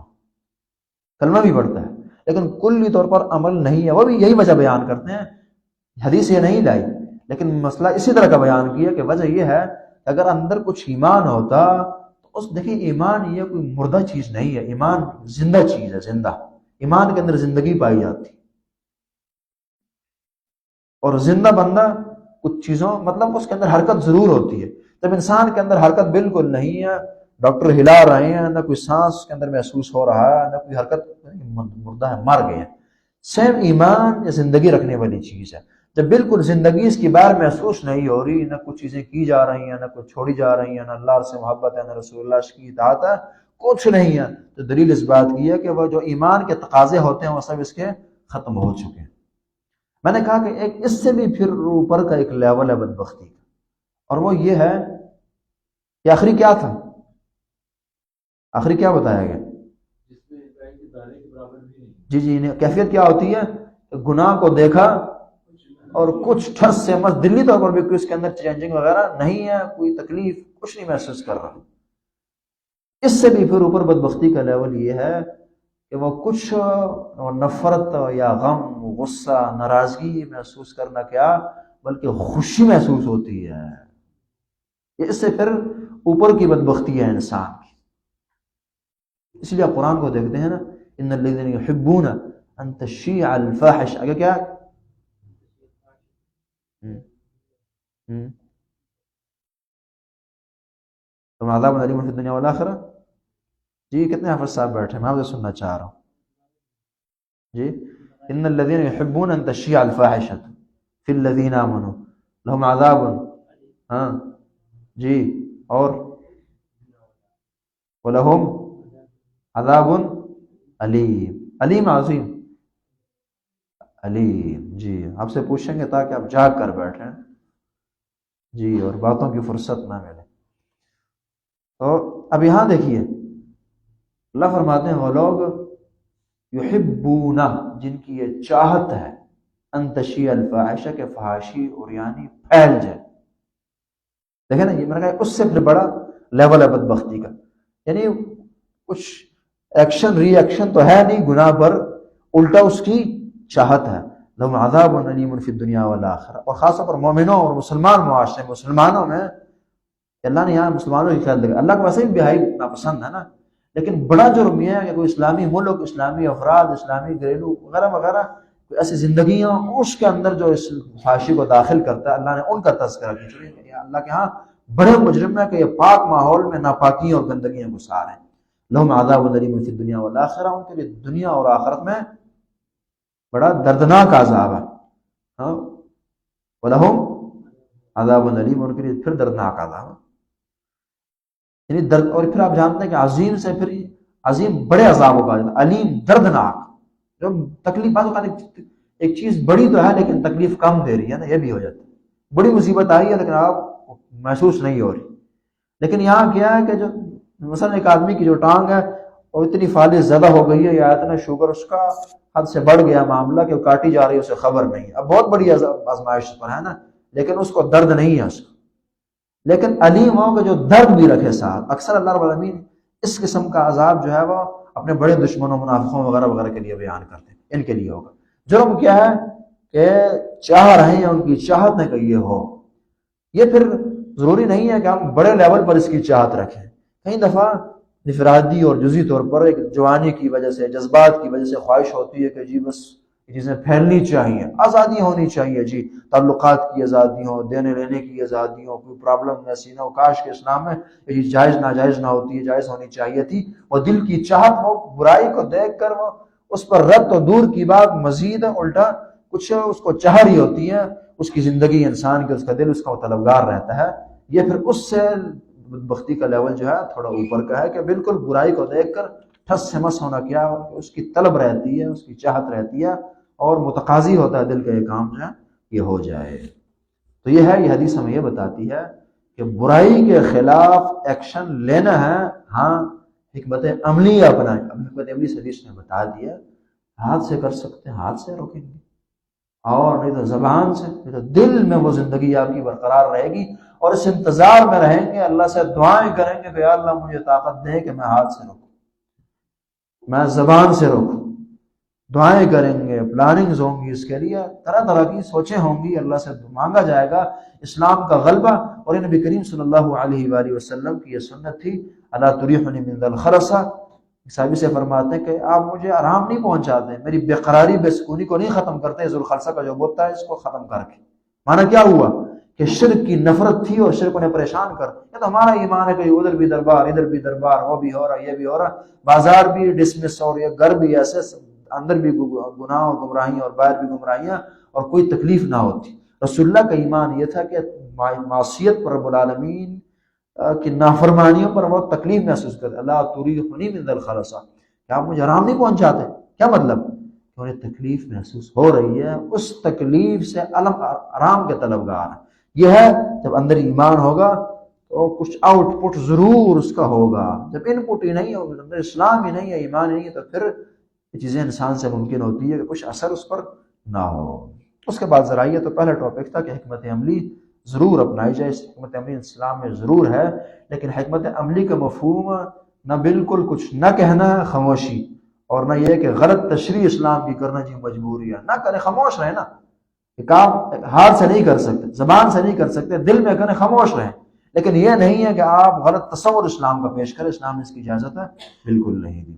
کلمہ بھی پڑھتا ہے لیکن کلی طور پر عمل نہیں ہے۔ وہ بھی یہی وجہ بیان کرتے ہیں، حدیث یہ نہیں لائی، لیکن مسئلہ اسی طرح کا بیان کیا کہ وجہ یہ ہے کہ اگر اندر کچھ ایمان ہوتا تو اس، دیکھیں ایمان یہ کوئی مردہ چیز نہیں ہے، ایمان زندہ چیز ہے، زندہ ایمان کے اندر زندگی پائی جاتی، اور زندہ بندہ کچھ چیزوں مطلب اس کے اندر حرکت ضرور ہوتی ہے۔ جب انسان کے اندر حرکت بالکل نہیں ہے، ڈاکٹر ہلا رہے ہیں، نہ کوئی سانس کے اندر محسوس ہو رہا ہے، نہ کوئی حرکت، مردہ ہے، مر گئے ہیں۔ سیم ایمان یہ زندگی رکھنے والی چیز ہے۔ جب بالکل زندگی اس کی بار محسوس نہیں ہو رہی، نہ کچھ چیزیں کی جا رہی ہیں، نہ کچھ چھوڑی جا رہی ہیں، نہ اللہ سے محبت ہے، نہ رسول اللہ کی اطاعت ہے، کچھ نہیں ہے، تو دلیل اس بات کی ہے کہ وہ جو ایمان کے تقاضے ہوتے ہیں وہ سب اس کے ختم ہو چکے ہیں۔ میں نے کہا کہ ایک اس سے بھی پھر اوپر کا ایک لیول ہے بدبختی کا، اور وہ یہ ہے کہ آخری کیا تھا، آخری کیا بتایا گیا؟ جی جی، کیفیت کیا ہوتی ہے؟ گناہ کو دیکھا اور کچھ ٹھس سے مس دلی طور پر بھی کوئی اس کے اندر چینجنگ وغیرہ نہیں ہے، کوئی تکلیف کچھ نہیں محسوس کر رہا۔ اس سے بھی پھر اوپر بدبختی کا لیول یہ ہے کہ وہ کچھ نفرت یا غم، غصہ، ناراضگی محسوس کرنا کیا بلکہ خوشی محسوس ہوتی ہے۔ اس سے پھر اوپر کی بدبختی ہے انسان کی۔ اس لیے آپ قرآن کو دیکھتے ہیں نا، ان الذین یحبون ان تشیع الفاحش، آگے کیا؟ تم عذاب علیم فی الدنیا والآخرہ۔ جی کتنے حافظ صاحب بیٹھے ہیں، میں آپ سے سننا چاہ رہا ہوں جی۔ ان الذین یحبون ان تشیع الفاحشۃ فی الذین آمنوا لہم عذاب، ہاں جی، اور وَلَهُمْ عَذَابٌ علیم، علیم عظیم، علیم جی۔ آپ سے پوچھیں گے تاکہ آپ جاگ کر بیٹھیں جی اور باتوں کی فرصت نہ ملے۔ تو اب یہاں دیکھیے اللہ فرماتے ہیں وہ لوگ یحبون، جن کی یہ چاہت ہے، ان تشیع الفاحشہ، کہ فحاشی اور یعنی پھیل جائے۔ دیکھیں نا، یہ میں نے کہا اس سے پھر بڑا لیول ہے بدبختی کا، یعنی کچھ ایکشن ری ایکشن تو ہے نہیں گناہ پر، الٹا اس کی چاہت ہے۔ لہم عذاب علیم فی الدنیا والآخرہ، اور خاص طور پر مومنوں اور مسلمان معاشرے، مسلمانوں میں اللہ نے یہاں مسلمانوں کی خیال رکھا۔ اللہ کو ویسے بھی بہائی ناپسند ہے نا، لیکن بڑا جرم یہ ہے کہ کوئی اسلامی ملک، اسلامی افراد، اسلامی گھریلو وغیرہ وغیرہ کوئی ایسی زندگیاں اس کے اندر جو اس فحاشی کو داخل کرتا ہے، اللہ نے ان کا تذکرہ کیا۔ اللہ کے ہاں بڑے مجرم ہے کہ یہ پاک ماحول میں ناپاکیاں اور گندگیاں گسار ہیں۔ لہم عذاب علیم فی الدنیا والآخرہ، ان کے لیے دنیا اور آخرت میں بڑا دردناک عذاب ہے، ہاں، وَلَهُمْ عذاب علیم، ان کے لیے پھر دردناک عذاب ہے، یعنی درد۔ اور پھر آپ جانتے ہیں کہ عظیم سے پھر عظیم بڑے عذابوں کا، علیم دردناک، جو تکلیف بعض اوقات ایک چیز بڑی تو ہے لیکن تکلیف کم دے رہی ہے نا، یہ بھی ہو جاتا ہے، بڑی مصیبت آئی ہے لیکن آپ محسوس نہیں ہو رہی۔ لیکن یہاں کیا ہے کہ جو مثلا ایک آدمی کی جو ٹانگ ہے وہ اتنی فالج زیادہ ہو گئی ہے یا اتنا شوگر اس کا حد سے بڑھ گیا معاملہ کہ وہ کاٹی جا رہی ہے، اسے خبر نہیں ہے، اب بہت بڑی آزمائش پر ہے نا، لیکن اس کو درد نہیں ہے اس کو، لیکن علیم ہو کہ جو درد بھی رکھے ساتھ۔ اکثر اللہ رب العالمین اس قسم کا عذاب جو ہے وہ اپنے بڑے دشمنوں، منافقوں وغیرہ وغیرہ کے لیے بیان کرتے ہیں، ان کے لیے ہوگا۔ جرم کیا ہے کہ چاہ رہے ہیں، ان کی چاہت ہے کہ یہ ہو۔ یہ پھر ضروری نہیں ہے کہ ہم بڑے لیول پر اس کی چاہت رکھیں، کئی دفعہ انفرادی اور جزئی طور پر ایک جوانی کی وجہ سے، جذبات کی وجہ سے خواہش ہوتی ہے کہ جی بس یہ چیزیں پھیلنی چاہیے، آزادی ہونی چاہیے، جی تعلقات کی آزادی ہو، دینے لینے کی آزادی ہو، کوئی پرابلم ایسی نہ ہو۔ کاش کہ اسلام میں یہ جائز ناجائز نہ ہوتی ہے، جائز ہونی چاہیے تھی۔ وہ دل کی چاہت، وہ برائی کو دیکھ کر وہ اس پر رد تو دور کی بات، مزید الٹا کچھ اس کو چاہ رہی ہوتی ہے، اس کی زندگی انسان کے، اس کا دل اس کا طلبگار رہتا ہے۔ یہ پھر اس سے بدبختی کا لیول جو ہے تھوڑا اوپر کا ہے کہ بالکل برائی کو دیکھ کر ٹھس سے مس ہونا، کیا اس کی طلب رہتی ہے، اس کی چاہت رہتی ہے اور متقاضی ہوتا ہے دل کا یہ کام جو ہے یہ ہو جائے۔ تو یہ ہے، یہ حدیث ہمیں یہ بتاتی ہے کہ برائی کے خلاف ایکشن لینا ہے، ہاں حکمت عملی اپنائیں۔ اب حکمت عملی حدیث نے بتا دیا، ہاتھ سے کر سکتے ہیں ہاتھ سے روکیں گے، اور نہیں تو زبان سے، نہیں تو دل میں وہ زندگی آپ کی برقرار رہے گی، اور اس انتظار میں رہیں گے، اللہ سے دعائیں کریں گے کہ یا اللہ مجھے طاقت دے کہ میں ہاتھ سے روکوں، میں زبان سے روکوں، دعائیں کریں گے، پلاننگز ہوں گی، اس کے لیے طرح طرح کی سوچیں ہوں گی، اللہ سے مانگا جائے گا اسلام کا غلبہ۔ اور یہ نبی کریم صلی اللہ علیہ وآلہ وسلم کی یہ سنت تھی، الا تریحنی من ذی الخرصہ، صحابی سے فرماتے ہیں کہ آپ مجھے آرام نہیں پہنچاتے، میری بے قراری بے سکونی کو نہیں ختم کرتے، ذوالخلصہ کا جو بوتا ہے اس کو ختم کر کے۔ معنی کیا ہوا کہ شرک کی نفرت تھی اور شرک انہیں پریشان کر، یہ تو ہمارا ایمان ہے کہ ادھر بھی دربار ادھر بھی دربار، وہ بھی ہو رہا یہ بھی ہو رہا، بازار بھی ڈسمس اور یہ گھر بھی ایسے، اندر بھی گناہ اور گمراہیاں اور باہر بھی گمراہیاں، اور کوئی تکلیف نہ ہوتی۔ رسول اللہ کا ایمان یہ تھا کہ معصیت پر رب العالمین کہ نافرمانیوں پر وہ تکلیف محسوس کرتے، اللہ تریحنی من ذی الخلصہ، کہ آپ مجھے آرام نہیں پہنچاتے. کیا مطلب؟ کہ انہیں تکلیف محسوس ہو رہی ہے، اس تکلیف سے آرام کے طلبگار ہیں. یہ ہے جب اندر ایمان ہوگا تو کچھ آؤٹ پٹ ضرور اس کا ہوگا. جب ان پٹ ہی نہیں ہوگا، اندر اسلام ہی نہیں ہے، ایمان ہی نہیں ہے، تو پھر یہ چیزیں انسان سے ممکن ہوتی ہے کہ کچھ اثر اس پر نہ ہو. اس کے بعد ذرائع تو پہلا ٹاپک تھا کہ حکمت عملی ضرور اپنائی جائے. حکمت عملی اسلام میں ضرور ہے، لیکن حکمت عملی کا مفہوم نہ بالکل کچھ نہ کہنا ہے خاموشی، اور نہ یہ کہ غلط تشریح اسلام کی کرنا جی مجبوری ہے. نہ کریں، خاموش رہیں نا. یہ کام ہاتھ سے نہیں کر سکتے، زبان سے نہیں کر سکتے، دل میں کریں، خاموش رہیں. لیکن یہ نہیں ہے کہ آپ غلط تصور اسلام کا پیش کریں. اسلام نے اس کی اجازت ہے بالکل نہیں دی.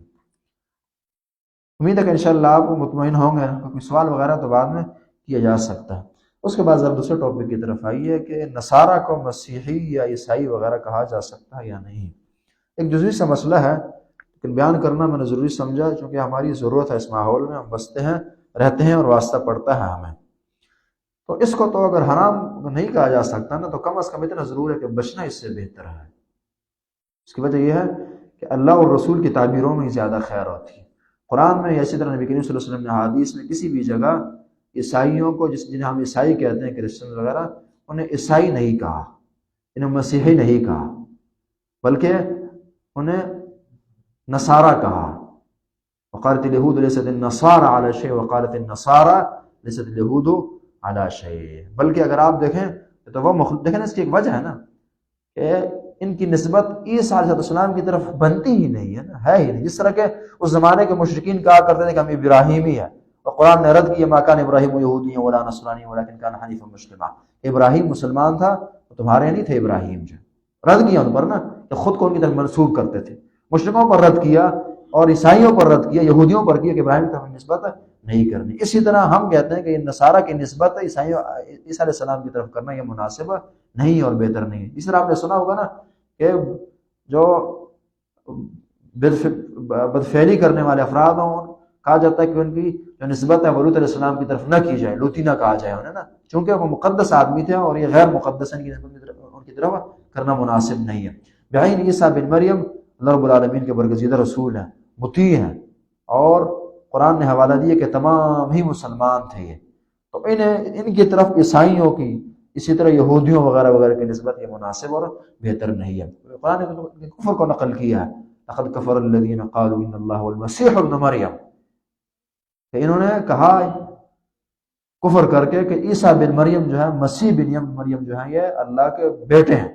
امید ہے کہ انشاءاللہ آپ مطمئن ہوں گے. کوئی سوال وغیرہ تو بعد میں کیا جا سکتا ہے. اس کے بعد ذرا دوسرے ٹاپک کی طرف آئیے کہ نصارہ کو مسیحی یا عیسائی وغیرہ کہا جا سکتا ہے یا نہیں. ایک جزوی سا مسئلہ ہے، لیکن بیان کرنا میں نے ضروری سمجھا کیونکہ ہماری ضرورت ہے. اس ماحول میں ہم بستے ہیں، رہتے ہیں، اور واسطہ پڑتا ہے ہمیں. تو اس کو تو اگر حرام نہیں کہا جا سکتا نا، تو کم از کم اتنا ضرور ہے کہ بچنا اس سے بہتر ہے. اس کی وجہ یہ ہے کہ اللہ اور رسول کی تعبیروں میں ہی زیادہ خیر ہوتی ہے. قرآن میں، اسی طرح نبی کریم صلی اللہ علیہ وسلم نے حدیث میں کسی بھی جگہ عیسائیوں کو، جنہیں ہم عیسائی کہتے ہیں، کرسچن وغیرہ، انہیں عیسائی نہیں کہا، انہیں مسیحی نہیں کہا، بلکہ انہیں نصارہ کہا. وقالت اليهود ليست النصارى على شيء وقالت النصارى ليست اليهود على شيء. بلکہ اگر آپ دیکھیں تو وہ دیکھیں اس کی ایک وجہ ہے نا کہ ان کی نسبت عیسیٰ علیہ السلام کی طرف بنتی ہی نہیں ہے نا، ہے ہی نہیں. جس طرح کہ اس زمانے کے مشرکین کہا کرتے تھے کہ ہم ابراہیمی ہیں، اور قرآن نے رد کیا ما کان ابراہیم یہودی ولا نصرانی ولکن کان حنیفا مسلما. ابراہیم مسلمان تھا، تو تمہارے نہیں تھے ابراہیم. جو رد کیا ان پر نا، کہ خود کو ان کی طرف منسوب کرتے تھے. مشرکوں پر رد کیا اور عیسائیوں پر رد کیا، یہودیوں پر کیا کہ ابراہیم کی طرف نسبت نہیں کرنی. اسی طرح ہم کہتے ہیں کہ یہ نصارہ کی نسبت عیسیٰ علیہ السلام کی طرف کرنا یہ مناسب نہیں اور بہتر نہیں. اس طرح آپ نے سنا ہوگا نا کہ جو بدفعلی کرنے والے افراد ہوں، کہا جاتا ہے کہ ان کی جو نسبت ہے وہ لوط علیہ السلام کی طرف نہ کی جائے، لوطی نہ کہا جائے انہیں نا، چونکہ وہ مقدس آدمی تھے اور یہ غیر مقدس ان کی نسبت ان کی طرف کرنا مناسب نہیں ہے. بعین عیسیٰ بن مریم اللہ رب العالمین کے برگزیدہ رسول ہیں، مطیع ہیں، اور قرآن نے حوالہ دیا کہ تمام ہی مسلمان تھے یہ. تو ان کی طرف عیسائیوں کی، اسی طرح یہودیوں وغیرہ وغیرہ کی نسبت یہ مناسب اور بہتر نہیں ہے. قرآن نے کفر کو نقل کیا ہے، لقد کفر الذین قالوا ان اللہ والمسیح ابن مریم، کہ انہوں نے کہا کفر کر کے کہ عیسیٰ بن مریم جو ہے، مسیح بن مریم جو ہے، یہ اللہ کے بیٹے ہیں.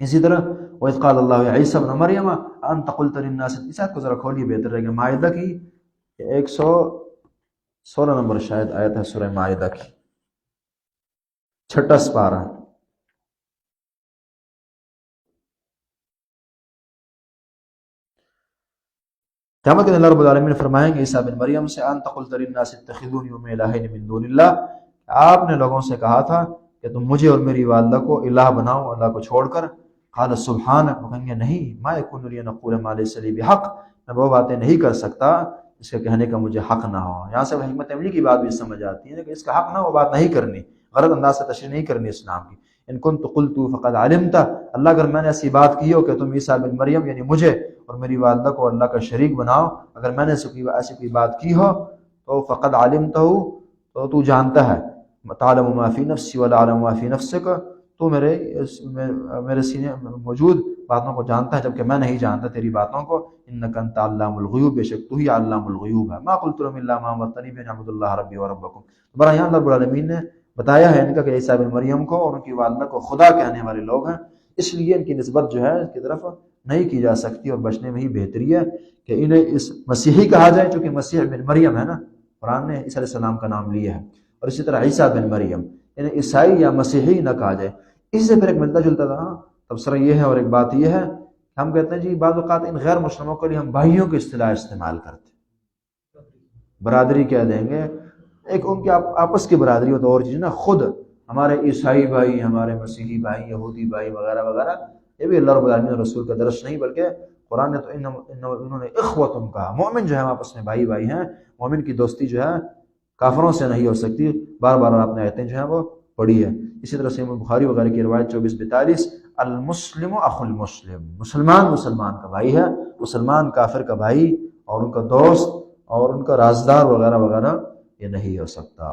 اسی طرح وَإِذْ قَالَ اللَّهُ يَا عِيسَى ابْنَ مَرْيَمَ أَنْتَ قُلْتَ لِلنَّاسِ، اس آیت کو ذرا کھولیے، بہتر رہے گا. مائدہ کی 116 نمبر شاید آیت ہے سورہ مائدہ کی، 6 سپارہ. قیامت کے دن اللہ رب العالمین فرمائیں گے عیسیٰ بن مریم سے، أَنْتَ قُلْتَ لِلنَّاسِ اتَّخِذُونِي وَأُمِّيَ إِلَٰهَيْنِ مِن دُونِ اللَّهِ، آپ نے لوگوں سے کہا تھا کہ تم مجھے اور میری والدہ کو الہ بناؤ اللہ کو چھوڑ کر. قال سبحانک، وہ کہیں گے نہیں، ما یکون لی ان اقول ما لیس لی بحق، میں وہ باتیں نہیں کر سکتا اس کے کہنے کا مجھے حق نہ ہو. یہاں سے حکمت عملی کی بات بھی سمجھ آتی ہے کہ اس کا حق نہ ہو، بات نہیں کرنی، غلط انداز سے تشریح نہیں کرنی اسلام کی. ان کنت قلت فقد علمت، اللہ اگر میں نے ایسی بات کی ہو کہ تم عیسیٰ بن مریم یعنی مجھے اور میری والدہ کو اللہ کا شریک بناؤ، اگر میں نے ایسی کوئی بات کی ہو تو فقد علمتہ، تو تو جانتا ہے. تعلم ما فی نفسی ولا اعلم ما فی نفسک، تو میرے سینے موجود باتوں کو جانتا ہے جبکہ میں نہیں جانتا تیری باتوں کو. انک انت علام الغیوب، بے شک تو ہی علام الغیوب ہے. ما قلت لهم الا ما امرتنی به ان اعبدوا اللہ ربی وربکم. برا یہاں اللہ رب العالمین نے بتایا ہے ان کا کہ عیسیٰ بن مریم کو اور ان کی والدہ کو خدا کہنے والے لوگ ہیں، اس لیے ان کی نسبت جو ہے اس کی طرف نہیں کی جا سکتی، اور بچنے میں ہی بہتری ہے کہ انہیں اس مسیحی کہا جائے، چونکہ مسیح بن مریم ہے نا، قرآن نے عیسیٰ علیہ السلام کا نام لیا ہے. اور اسی طرح عیسیٰ بن مریم یعنی عیسائی یا مسیحی نہ کہا جائے. اس سے پھر ایک ملتا جلتا تھا تبصرہ یہ ہے، اور ایک بات یہ ہے کہ ہم کہتے ہیں جی بعض اوقات ان غیر مسلموں کے لیے ہم بھائیوں کی اصطلاح استعمال کرتے ہیں. برادری کہہ دیں گے، ایک ان کی آپس کی برادری ہو تو اور چیز نا، خود ہمارے عیسائی بھائی، ہمارے مسیحی بھائی، یہودی بھائی وغیرہ وغیرہ، یہ بھی اللہ رب العالمین اور رسول کا درس نہیں، بلکہ قرآن نے تو انہوں نے اخوتن کہا. مومن جو ہے آپس میں بھائی بھائی ہیں، مومن کی دوستی جو ہے کافروں سے نہیں ہو سکتی. بار بار اپنے آیتیں جو ہیں وہ پڑھی ہے۔ اسی طرح سے بخاری وغیرہ کی روایت 2442 المسلم اخو المسلم، مسلمان مسلمان کا بھائی ہے، مسلمان کافر کا بھائی اور ان کا دوست اور ان کا رازدار وغیرہ وغیرہ یہ نہیں ہو سکتا۔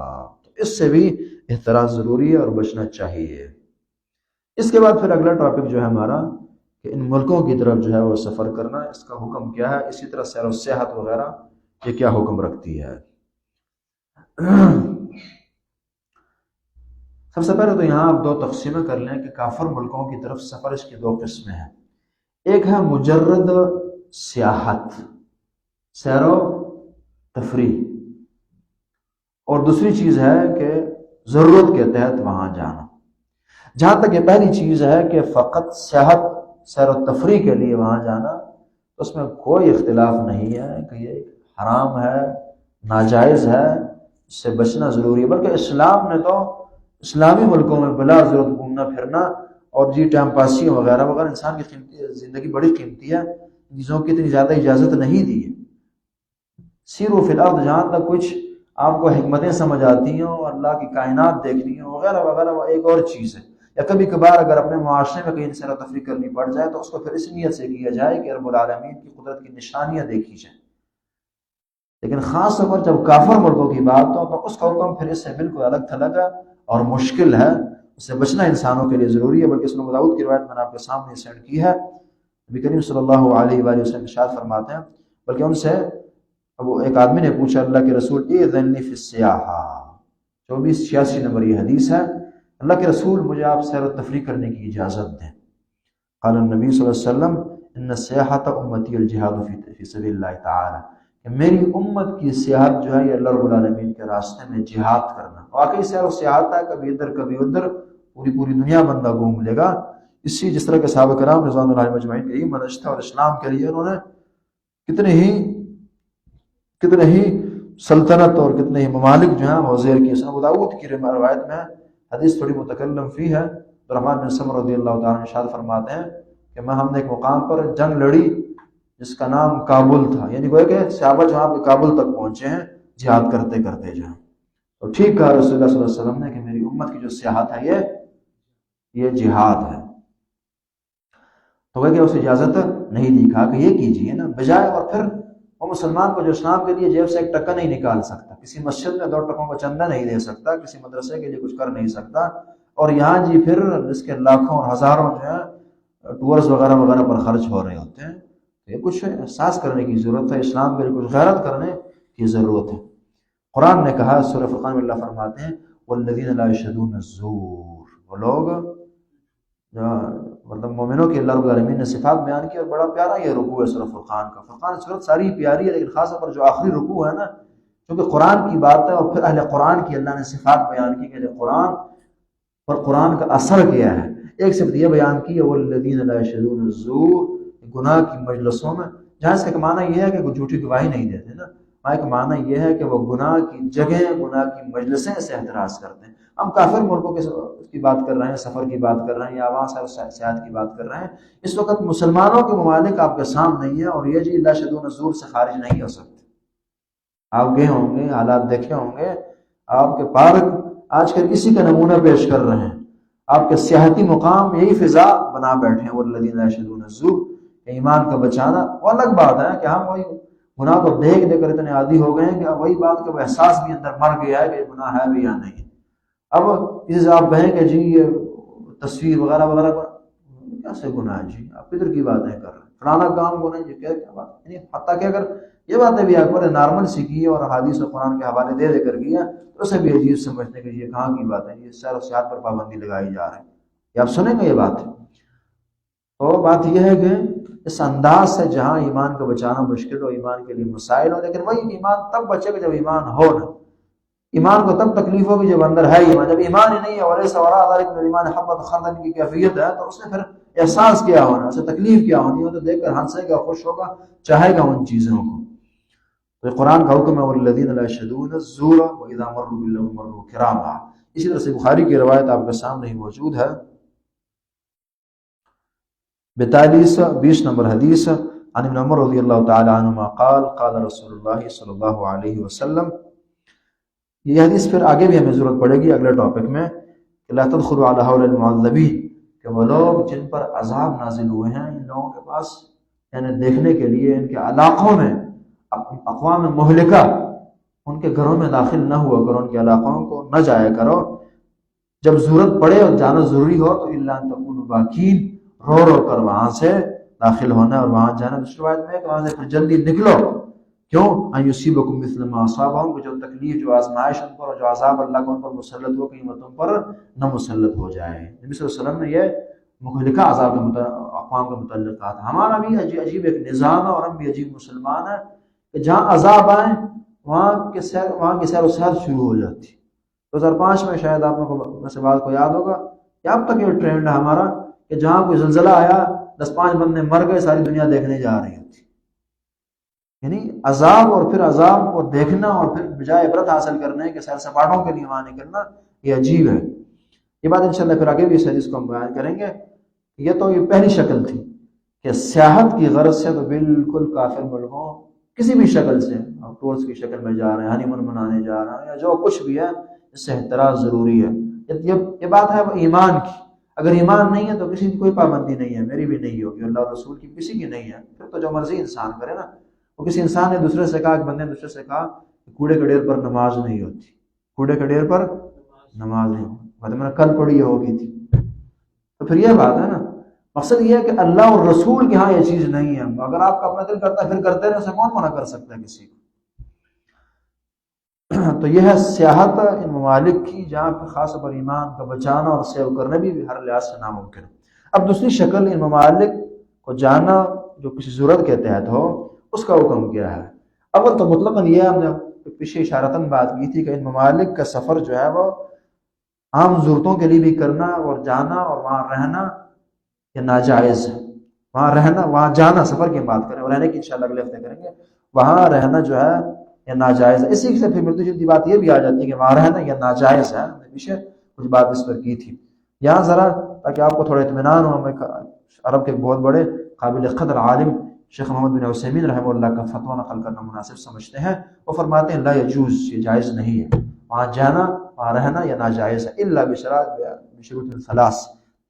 تو اس سے بھی احتراز ضروری ہے اور بچنا چاہیے۔ اس کے بعد پھر اگلا ٹاپک جو ہے ہمارا کہ ان ملکوں کی طرف جو ہے وہ سفر کرنا، اس کا حکم کیا ہے، اسی طرح سیر و سیاحت وغیرہ یہ کیا حکم رکھتی ہے۔ سب سے پہلے تو یہاں آپ دو تقسیمیں کر لیں کہ کافر ملکوں کی طرف سفر اس کی دو قسمیں ہیں۔ ایک ہے مجرد سیاحت، سیر و تفریح، اور دوسری چیز ہے کہ ضرورت کے تحت وہاں جانا۔ جہاں تک یہ پہلی چیز ہے کہ فقط سیاحت سیر و تفریح کے لیے وہاں جانا، تو اس میں کوئی اختلاف نہیں ہے کہ یہ حرام ہے، ناجائز ہے، اس سے بچنا ضروری ہے۔ بلکہ اسلام نے تو اسلامی ملکوں میں بلا ضرورت گھومنا پھرنا اور جی ٹائم پاسی وغیرہ وغیرہ، انسان کی قیمتی زندگی بڑی قیمتی ہے، ان چیزوں کی اتنی زیادہ اجازت نہیں دی ہے۔ سیرو فی الارض، جہاں تک کچھ آپ کو حکمتیں سمجھ آتی ہوں، اللہ کی کائنات دیکھنی ہوں وغیرہ وغیرہ، وہ ایک اور چیز ہے۔ یا کبھی کبھار اگر اپنے معاشرے میں کہیں سیر و تفریح کرنی پڑ جائے تو اس کو پھر اس نیت سے کیا جائے کہ رب العالمین کی قدرت کی نشانیاں دیکھی جائیں۔ لیکن خاص طور پر جب کافر ملکوں کی بات ہو تو اس کا حکم پھر اس سے بالکل الگ تھلگ ہے اور مشکل ہے، اس سے بچنا انسانوں کے لیے ضروری ہے۔ بلکہ سنن ابو داؤد کی روایت میں نے آپ کے سامنے سینڈ کی ہے، نبی کریم صلی اللہ علیہ وآلہ وسلم ارشاد فرماتے ہیں، بلکہ ان سے اب ایک آدمی نے پوچھا اللہ کے رسول اذن لی فی السیاحہ، 2486 نمبر یہ حدیث ہے، اللہ کے رسول مجھے آپ سیر و تفریح کرنے کی اجازت دیں۔ قال النبی صلی اللہ علیہ وسلم ان السیاحۃ امتی الجہاد فی سبیل اللہ تعالی، کہ میری امت کی سیاحت جو ہے یہ اللہ رب العالمین کے راستے میں جہاد کرنا۔ واقعی سیر و سیاحت ہے، کبھی ادھر کبھی ادھر، پوری دنیا بندہ گھوم لے گا۔ اسی جس طرح کے صحابہ کرام رضوان اللہ علیہم اجمعین کا یہی منہج تھا، اور اسلام کے لیے انہوں نے کتنے ہی سلطنت اور کتنے ہی ممالک جو ہیں وہ زیر کی۔ سنن ابو داؤد کی روایت میں حدیث تھوڑی متکلم فی ہے، عبدالرحمن بن سمر رضی اللہ تعالیٰ عنہ ارشاد فرماتے ہیں کہ ہم نے ایک مقام پر جنگ لڑی جس کا نام کابل تھا، یعنی گویا کہ صحابہ جو آپ کابل تک پہنچے ہیں جہاد کرتے کرتے جو ہیں۔ تو ٹھیک کہا رسول اللہ صلی اللہ علیہ وسلم نے کہ میری امت کی جو سیاحت ہے یہ جہاد ہے، تو گویا کہ اسے اجازت نہیں دی، کہا کہ یہ کیجیے نا بجائے۔ اور پھر وہ مسلمان کو جو اسلام کے لیے جیب سے ایک ٹکا نہیں نکال سکتا، کسی مسجد میں 2 ٹکوں کا چندہ نہیں دے سکتا، کسی مدرسے کے لیے کچھ کر نہیں سکتا، اور یہاں جی پھر اس کے لاکھوں اور ہزاروں جو ہے ٹورز وغیرہ وغیرہ پر خرچ ہو رہے ہوتے ہیں۔ یہ کچھ احساس کرنے کی ضرورت ہے، اسلام کے لیے کچھ غیرت کرنے کی ضرورت ہے۔ قرآن نے کہا، سورہ فرقان میں اللہ فرماتے ہیں والذین لا یشهدون الزور، وہ لوگ مطلب مومنوں کی اللہ رب العالمین نے صفات بیان کی، اور بڑا پیارا یہ رکوع ہے سورہ فرقان کا۔ فرقان سورت ساری پیاری ہے، لیکن خاص طور پر جو آخری رکوع ہے نا، کیونکہ قرآن کی بات ہے، اور پھر اہل قرآن کی اللہ نے صفات بیان کی کہ اہل قرآن پر قرآن کا اثر کیا ہے۔ ایک صفت یہ بیان کی ہے والذین لا یشهدون الزور، گناہ کی مجلسوں میں، جہاں اس کا معنی یہ ہے کہ وہ جھوٹی گواہی نہیں دیتے نا، وہاں کا معنی یہ ہے کہ وہ گناہ کی جگہیں، گناہ کی مجلسیں سے احتراز کرتے ہیں۔ ہم کافر ملکوں کی بات کر رہے ہیں، سفر کی بات کر رہے ہیں، یا وہاں سیاحت کی بات کر رہے ہیں۔ اس وقت مسلمانوں کے ممالک آپ کے سامنے نہیں ہے، اور یہ جی لا یشهدون الزور سے خارج نہیں ہو سکتے۔ آپ گئے ہوں گے، حالات دیکھے ہوں گے، آپ کے پارک آج کل اسی کا نمونہ پیش کر رہے ہیں، آپ کے سیاحتی مقام یہی فضا بنا بیٹھے ہیں والذین لا یشهدون الزور، ایمان کا بچانا۔ وہ الگ بات ہے کہ ہم وہی گناہ کو دیکھ کر اتنے عادی ہو گئے ہیں کہ وہی بات کا وہ احساس بھی اندر مر گیا ہے کہ گناہ ہے بھی یا نہیں۔ اب کسی سے آپ کہیں کہ جی یہ تصویر وغیرہ وغیرہ کیسے گناہ ہے، جی آپ کدھر کی باتیں کر رہے ہیں، فلانا کام گناہ، جی کیا بات، یعنی حتیٰ کہ اگر یہ باتیں بھی اکبر نارمل سی کی اور حدیث و قرآن کے حوالے دے کر کیا تو اسے بھی عجیب سمجھتے کہ یہ کہاں کی بات ہے، یہ سیر و سیاحت پر پابندی لگائی جا رہی ہے، یہ آپ سنیں گے یہ بات۔ تو بات یہ ہے کہ اس انداز سے جہاں ایمان کو بچانا مشکل ہو، ایمان کے لیے مسائل ہو، لیکن وہی ایمان تب بچے گا جب ایمان ہو نا۔ ایمان کو تب تکلیف ہوگی جب اندر ہے ایمان، جب ایمان ہی نہیں ہے ولیس وراء ذلک من الایمان حبۃ خردل کی کیفیت ہے، تو اس میں پھر احساس کیا ہونا، اسے تکلیف کیا ہونی ہے، تو دیکھ کر ہنسے گا، خوش ہوگا، چاہے گا ان چیزوں کو۔ تو قرآن کا حکم ہے والذین لا یشهدون الزور واذا مروا باللغو مروا کراما۔ اسی طرح سے بخاری کی روایت آپ کے سامنے ہی موجود ہے، 42 نمبر حدیث، عن ابن عمر رضی اللہ تعالی عنہما قال قال رسول اللہ صلی اللہ علیہ وسلم۔ یہ حدیث پھر آگے بھی ہمیں ضرورت پڑے گی اگلے ٹاپک میں، کہ لا تدخلوا علی هؤلاء المعذبین، کہ وہ لوگ جن پر عذاب نازل ہوئے ہیں ان لوگوں کے پاس یعنی دیکھنے کے لیے ان کے علاقوں میں، اقوام مہلکہ ان کے گھروں میں داخل نہ ہوا کرو، ان کے علاقوں کو نہ جایا کرو، جب ضرورت پڑے اور جانا ضروری ہو تو الا ان تکونوا باکین، رو رو کر وہاں سے داخل ہونا اور وہاں جانا۔ دوسری روایت میں ہے کہ وہاں سے پھر جلدی نکلو، کیوں؟ ان یصیبکم مثل ما اصابہم، کہ جو تکلیف، جو آزمائش ان پر اور جو عذاب اللہ کو ان پر مسلط ہو کہیں وہ تم پر نہ مسلط ہو جائے۔ نبی صلی اللہ علیہ وسلم نے یہ مہلکہ عذاب کے اقوام کے متعلق کہا تھا۔ ہمارا بھی عجیب ایک نظام ہے اور ہم بھی عجیب مسلمان ہیں کہ جہاں عذاب آئیں وہاں کی سیر و سیاحت شروع ہو جاتی۔ 2005 میں شاید آپ کو میں سے بات کو یاد ہوگا کہ اب تک یہ ٹرینڈ ہے ہمارا کہ جہاں کوئی زلزلہ آیا 10-5 بندے مر گئے، ساری دنیا دیکھنے جا رہی ہوتی۔ یعنی عذاب اور پھر عذاب کو دیکھنا اور پھر بجائے عبرت حاصل کرنے کے سیر سپاٹوں کے لیے وہاں نکلنا، یہ عجیب ہے۔ یہ بات انشاءاللہ پھر آگے بھی اس حدیث کو ہم بیان کریں گے۔ یہ پہلی شکل تھی کہ سیاحت کی غرض سے تو بالکل کافر ملکوں کسی بھی شکل سے، ٹورس کی شکل میں جا رہے ہیں، ہنی مون منانے جا رہے ہیں یا جو کچھ بھی ہے، اس سے احتراز ضروری ہے۔ یہ بات ہے ایمان کی۔ اگر ایمان نہیں ہے تو کسی کی کوئی پابندی نہیں ہے، میری بھی نہیں ہوگی، اللہ رسول کی کسی کی نہیں ہے، پھر تو جو مرضی انسان کرے نا۔ وہ کسی انسان نے دوسرے سے کہا، کہ بندے نے دوسرے سے کہا کہ کوڑے کے ڈھیر پر نماز نہیں ہوتی، کوڑے کے ڈھیر پر نماز نہیں ہوتی، میں نے کل پڑھی ہوگی تھی۔ تو پھر یہ بات ہے نا، مقصد یہ ہے کہ اللہ اور رسول کے ہاں یہ چیز نہیں ہے۔ اگر آپ کا اپنا دل کرتا ہے پھر کرتے رہے، اسے کون منع کر سکتا ہے کسی کو؟ تو یہ ہے سیاحت ان ممالک کی جہاں پہ خاص طور پر ایمان کا بچانا اور سیو کرنا بھی ہر لحاظ سے ناممکن ہے۔ اب دوسری شکل ان ممالک کو جانا جو کسی ضرورت کے تحت ہو، اس کا حکم کیا ہے؟ اول تو مطلقاً یہ ہم نے پیچھے اشارتاً بات کی تھی کہ ان ممالک کا سفر جو ہے وہ عام ضرورتوں کے لیے بھی کرنا اور جانا اور وہاں رہنا یہ ناجائز ہے۔ وہاں رہنا، وہاں جانا، سفر کی بات کریں، اور رہنے کی انشاءاللہ اگلے ہفتے کریں گے، وہاں رہنا جو ہے یہ ناجائز ہے۔ اسی سے پھر ملتی جلتی بات یہ بھی آ جاتی ہے کہ وہاں رہنا یہ ناجائز ہے۔ پیچھے کچھ بات اس پر کی تھی، یہاں ذرا تاکہ آپ کو تھوڑا اطمینان ہو۔ ہمیں عرب کے بہت بڑے قابل قدر عالم شیخ محمد بن عثیمین رحمہ اللہ کا فتویٰ نقل کرنا مناسب سمجھتے ہیں۔ وہ فرماتے ہیں لا یجوز، یہ جائز نہیں ہے، وہاں جانا وہاں رہنا یہ ناجائز ہے، الا بشروط ثلاث،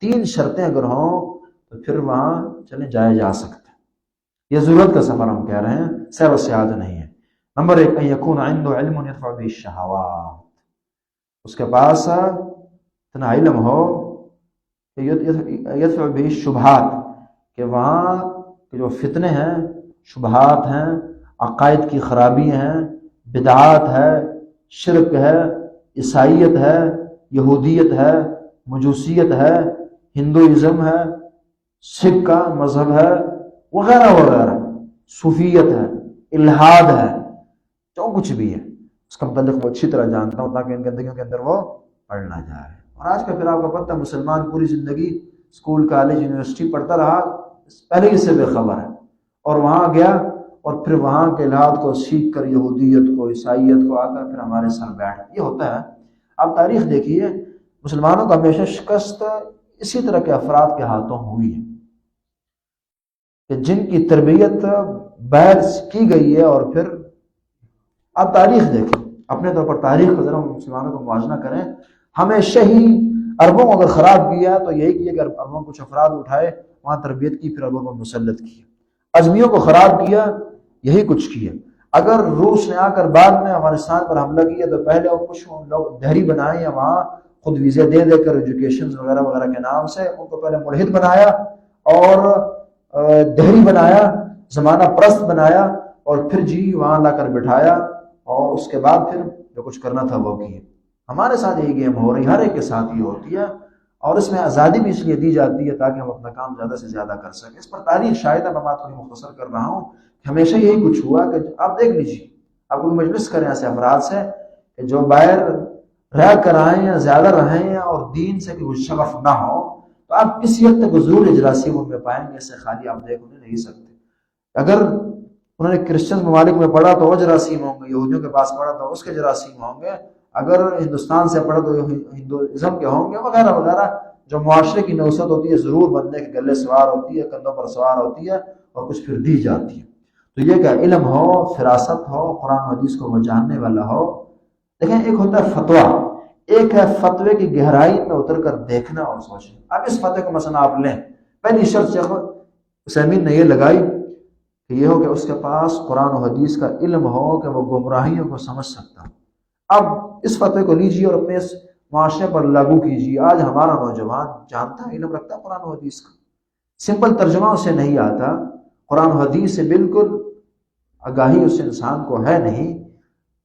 3 شرطیں اگر ہوں تو پھر وہاں چلے جایا جا سکتا ہے۔ یہ ضرورت کا سفر ہم کہہ رہے ہیں، سیر و سیاحت نہیں ہے۔ نمبر 1 ان یکون عنده علم يدفع به الشهوات، اس کے پاس اتنا علم ہو کہ یدفع به الشبہات، کہ وہاں کے جو فتنے ہیں، شبہات ہیں، عقائد کی خرابی ہیں، بدعات ہے، شرک ہے، عیسائیت ہے، یہودیت ہے، مجوسیت ہے، ہندوازم ہے، سکھ کا مذہب ہے، وغیرہ وغیرہ، صوفیت ہے، الہاد ہے، جو کچھ بھی ہے اس کا متعلق وہ اچھی طرح جانتا ہوں تاکہ ان زندگیوں کے اندر وہ پڑھ نہ جائے۔ اور آج کا پھر آپ کو پتہ ہے مسلمان پوری زندگی اسکول، کالج، یونیورسٹی پڑھتا رہا، پہلے ہی سے بے خبر ہے، اور وہاں گیا اور پھر وہاں کے الہاد کو سیکھ کر یہودیت کو، عیسائیت کو آ کر پھر ہمارے سر بیٹھ، یہ ہوتا ہے۔ آپ تاریخ دیکھیے، مسلمانوں کو ہمیشہ شکست اسی طرح کے افراد کے ہاتھوں ہوئی ہے کہ جن کی تربیت بیت کی گئی ہے، اور پھر آپ تاریخ دیکھیں، اپنے طور پر تاریخ کا ذرا مسلمانوں کو موازنہ کریں، ہمیشہ ہی عربوں کو اگر خراب کیا تو یہی کیا کہ عربوں کچھ افراد اٹھائے، وہاں تربیت کی، پھر عربوں کو مسلط کیا۔ عجمیوں کو خراب کیا، یہی کچھ کیا۔ اگر روس نے آ کر بعد میں افغانستان پر حملہ کیا تو پہلے وہ کچھ لوگ دہری بنائے، یا وہاں خود ویزے دے دے کر ایجوکیشن وغیرہ وغیرہ کے نام سے ان کو پہلے ملحد بنایا اور دہری بنایا، زمانہ پرست بنایا، اور پھر جی وہاں لا کر بٹھایا، اور اس کے بعد پھر جو کچھ کرنا تھا وہ کیے۔ ہمارے ساتھ یہی گیم ہو رہی ہے، ہر ایک کے ساتھ یہ ہوتی ہے، اور اس میں آزادی بھی اس لیے دی جاتی ہے تاکہ ہم اپنا کام زیادہ سے زیادہ کر سکیں۔ اس پر تاریخ شاید میں بات تھوڑی مختصر کر رہا ہوں کہ ہمیشہ یہی کچھ ہوا کہ آپ دیکھ لیجیے، آپ کو مجلس کریں ایسے افراد سے کہ جو باہر رہ کر آئیں یا زیادہ رہیں اور دین سے کوئی شغف نہ ہو، تو آپ کسی حد تک ضرور اجراسیم ان میں پائیں گے، اس سے خالی آپ دیکھ انہیں نہیں سکتے۔ اگر انہوں نے کرسچن ممالک میں پڑھا تو وہ جراثیم ہوں گے، یہودیوں کے پاس پڑھا تو اس کے جراثیم ہوں گے، اگر ہندوستان سے پڑھا تو ہندوازم کے ہوں گے، وغیرہ وغیرہ۔ جو معاشرے کی نوسط ہوتی ہے ضرور بندے کے گلے سوار ہوتی ہے، کندھوں پر سوار ہوتی ہے، اور کچھ پھر دی جاتی ہے۔ تو یہ کہ علم ہو، فراست ہو، قرآن و حدیث کو وہ جاننے والا ہو۔ دیکھیں ایک ہوتا ہے فتویٰ ایک ہے فتوے کی گہرائی میں اتر کر دیکھنا اور سوچنا. اب اس فتوے کو مثلا آپ لیں، پہلی شرط شیخ عثیمین نے یہ لگائی کہ یہ ہو کہ اس کے پاس قرآن و حدیث کا علم ہو کہ وہ گمراہیوں کو سمجھ سکتا. اب اس فتوے کو لیجیے اور اپنے اس معاشرے پر لاگو کیجیے. آج ہمارا نوجوان جانتا ہے، علم رکھتا ہے قرآن و حدیث کا، سمپل ترجمہ اسے نہیں آتا، قرآن و حدیث سے بالکل آگاہی اس انسان کو ہے نہیں،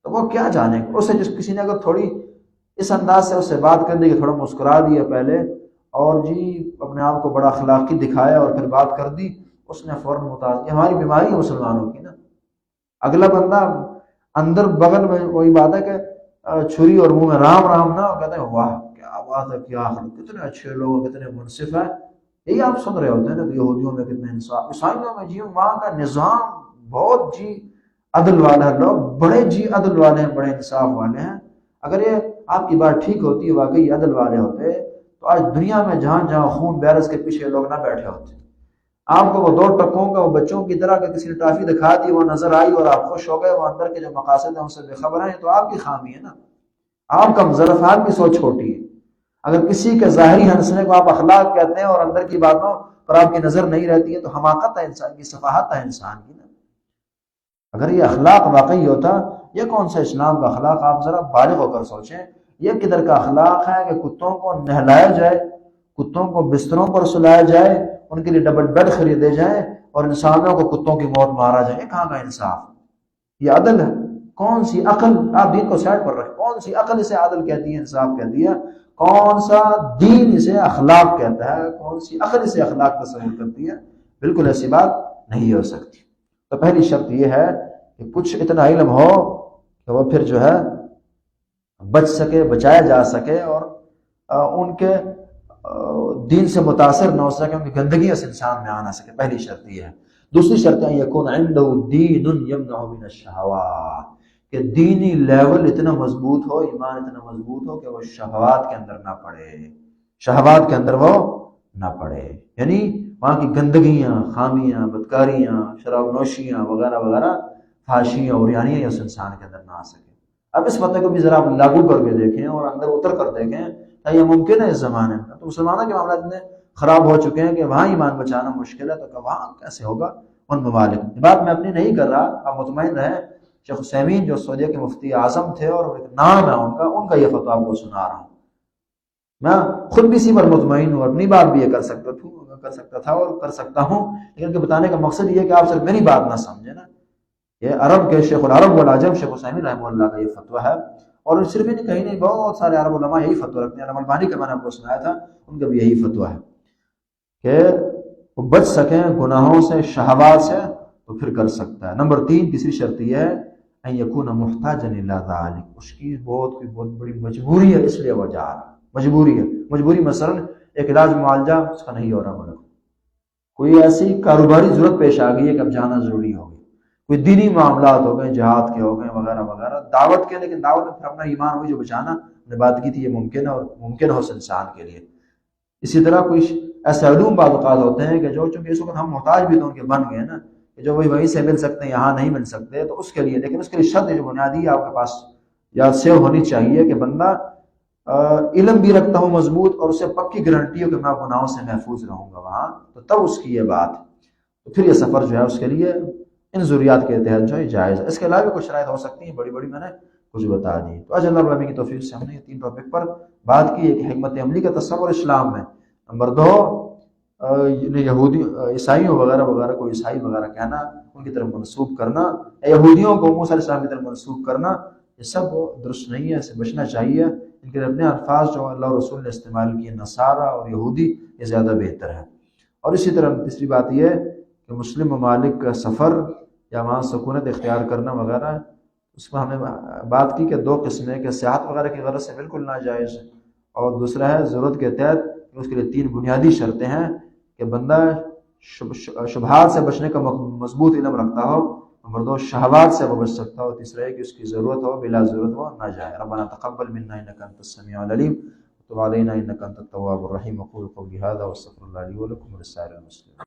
تو وہ کیا جانے گا. اسے جس کسی نے اگر تھوڑی اس انداز سے اس سے بات کر دی کہ تھوڑا مسکرا دیا پہلے اور جی اپنے آپ کو بڑا اخلاقی دکھایا اور پھر بات کر دی، اس نے فوراً متاثر. یہ ہماری بیماری ہے مسلمانوں کی نا. اگلا بندہ اندر بغل میں وہی بات ہے کہ چھری اور منہ میں رام رام نہ کہتے ہیں واہ کیا بات ہے، کیا کتنے اچھے لوگ، کتنے منصف ہیں. یہی آپ سن رہے ہوتے ہیں نا کہ یہودیوں میں کتنے انصاف، عیسائیوں میں جی وہاں کا نظام بہت جی عدل والا ہے، لوگ بڑے جی عدل والے ہیں، بڑے انصاف والے ہیں. اگر یہ آپ کی بات ٹھیک ہوتی ہے، واقعی عدل والے ہوتے، تو آج دنیا میں جہاں جہاں خون بیرس کے پیچھے لوگ نہ بیٹھے ہوتے. آپ کو وہ دو ٹکوں کا وہ بچوں کی طرح کہ کسی نے ٹافی دکھا دی، وہ نظر آئی اور آپ خوش ہو گئے، وہ اندر کے جو مقاصد ہیں ان سے بے خبر ہیں، تو آپ کی خامی ہے نا. آپ کا ظرفات کی سوچ چھوٹی ہے. اگر کسی کے ظاہری ہنسنے کو آپ اخلاق کہتے ہیں اور اندر کی باتوں پر آپ کی نظر نہیں رہتی ہے، تو حماقت ہے انسان کی، صفاحت ہے انسان کی نا. اگر یہ اخلاق واقعی ہوتا، یہ کون سا اسلام کا اخلاق، آپ ذرا بالغ ہو کر سوچیں. یہ کدھر کا اخلاق ہے کہ کتوں کو نہلایا جائے، کتوں کو بستروں پر سلایا جائے، ان کے لیے ڈبل بیڈ خریدے جائیں اور انسانوں کو کتوں کی موت مارا جائے. یہ کہاں کا انصاف؟ یہ عدل ہے؟ کون سی عقل، آپ دین کو سائڈ پر رکھیں، کون سی عقل اسے عدل کہتی ہے، انصاف کہتی ہے؟ کون سا دین اسے اخلاق کہتا ہے؟ کون سی عقل اسے اخلاق تصور کرتی ہے؟ بالکل ایسی بات نہیں ہو سکتی. تو پہلی شرط یہ ہے کہ کچھ اتنا علم ہو کہ وہ پھر جو ہے بچ سکے، بچایا جا سکے اور ان کے دین سے متاثر نہ ہو سکے، ان کی گندگی اس انسان میں آ نہ سکے. پہلی شرط یہ ہے. دوسری شرط ہے یکون عنده دین یمنع من الشہوات، کہ دینی لیول اتنا مضبوط ہو، ایمان اتنا مضبوط ہو کہ وہ شہوات کے اندر نہ پڑے، شہوات کے اندر وہ نہ پڑے. یعنی وہاں کی گندگیاں، خامیاں، بدکاریاں، شراب نوشیاں وغیرہ وغیرہ، فحاشیاں اور یعنی اس انسان کے اندر نہ آ سکے. اب اس فتح کو بھی ذرا آپ لاگو کر کے دیکھیں اور اندر اتر کر دیکھیں، کیا یہ ممکن ہے اس زمانے میں؟ تو مسلمانوں کے معاملات اتنے خراب ہو چکے ہیں کہ وہاں ایمان بچانا مشکل ہے، تو وہاں کیسے ہوگا ان ممالک میں؟ بات میں اپنی نہیں کر رہا، آپ مطمئن رہیں. شیخ عثیمین جو سعودیہ کے مفتی اعظم تھے اور ایک نام ہے ان کا یہ فتویٰ آپ کو سنا رہا ہوں. میں خود بھی اسی پر مطمئن ہوں، اپنی بات بھی یہ کر سکتا تھا اور کر سکتا ہوں، لیکن کہ بتانے کا مقصد یہ ہے کہ آپ صرف میری بات نہ سمجھیں نا. یہ عرب کے شیخ العرب والعجم شیخ عثیمین رحمہ اللہ کا یہ فتویٰ ہے، اور صرف نہیں، کہیں نہیں، بہت سارے عرب علماء یہی فتویٰ رکھتے ہیں. علامہ البانی کا میں نے آپ کو سنایا تھا، ان کا بھی یہی فتویٰ ہے کہ وہ بچ سکیں گناہوں سے، شہوات سے، تو پھر کر سکتا ہے. نمبر 3، تیسری شرط یہ ہے ان یکون محتاجا الی ذلک، اس کی بہت بڑی مجبوری ہے، اس لیے وہ جا رہا ہے. مجبوری ہے، مجبوری مثلا ایک علاج معالجہ اس کا نہیں ہو رہا، ملک کوئی ایسی کاروباری ضرورت پیش آ گئی ہے کہ اب جانا ضروری ہو گئی، کوئی دینی معاملات ہو گئے، جہاد کے ہو گئے وغیرہ وغیرہ، دعوت کے، لیکن دعوت میں پھر اپنا ایمان ہوئی جو بچانا ہم نے بات کی تھی، یہ ممکن ہے اور ممکن ہو اس انسان کے لیے. اسی طرح کوئی ایسے علوم بعض اوقات ہوتے ہیں کہ جو چونکہ اس وقت ہم محتاج بھی تو ان کے بن گئے نا، کہ جو وہیں سے مل سکتے ہیں یہاں نہیں مل سکتے، تو اس کے لیے، لیکن اس کے لیے شرط جو بنیادی آپ کے پاس یاد سے ہونی چاہیے کہ بندہ علم بھی رکھتا ہوں مضبوط اور اسے پکی گارنٹی ہو کہ میں گناہوں سے محفوظ رہوں گا وہاں، تو تب اس کی یہ بات، تو پھر یہ سفر جو ہے اس کے لیے ان ضروریات کے تحت جو ہے جائز ہے. اس کے علاوہ کچھ شرائط ہو سکتی ہیں، بڑی بڑی میں نے کچھ بتا دی. تو آج اللہ رب العالمین کی توفیق سے ہم نے یہ 3 ٹاپک پر بات کی. ایک حکمت عملی کا تصور اسلام میں، نمبر 2 یہودی عیسائیوں وغیرہ وغیرہ کو عیسائی وغیرہ کہنا، ان کی طرف منسوب کرنا، یہودیوں کو موسیٰ علیہ السلام کی طرف منسوب کرنا، یہ سب درست نہیں ہے، اس سے بچنا چاہیے. ان کے اپنے الفاظ جو اللہ رسول نے استعمال کیے، نصارہ اور یہودی، یہ زیادہ بہتر ہے. اور اسی طرح تیسری بات یہ کہ مسلم ممالک کا سفر یا وہاں سکونت اختیار کرنا وغیرہ، اس میں ہم نے بات کی کہ 2 قسمیں، کہ سیاحت وغیرہ کی غرض سے بالکل ناجائز ہے، اور دوسرا ہے ضرورت کے تحت. اس کے لیے 3 بنیادی شرطیں ہیں کہ بندہ شبہات سے بچنے کا مضبوط علم رکھتا ہو، نمبر 2 شہوات سے وہ بچ سکتا ہو، تیسرا ہے کہ اس کی ضرورت ہو، بلا ضرورت وہ نہ جائے. ربنا تقبل منا انک انت السمیع العلیم وتب علینا انک انت التواب الرحیم. اقول قولی ھذا واستغفر اللہ لی ولکم ولسائر المسلمین.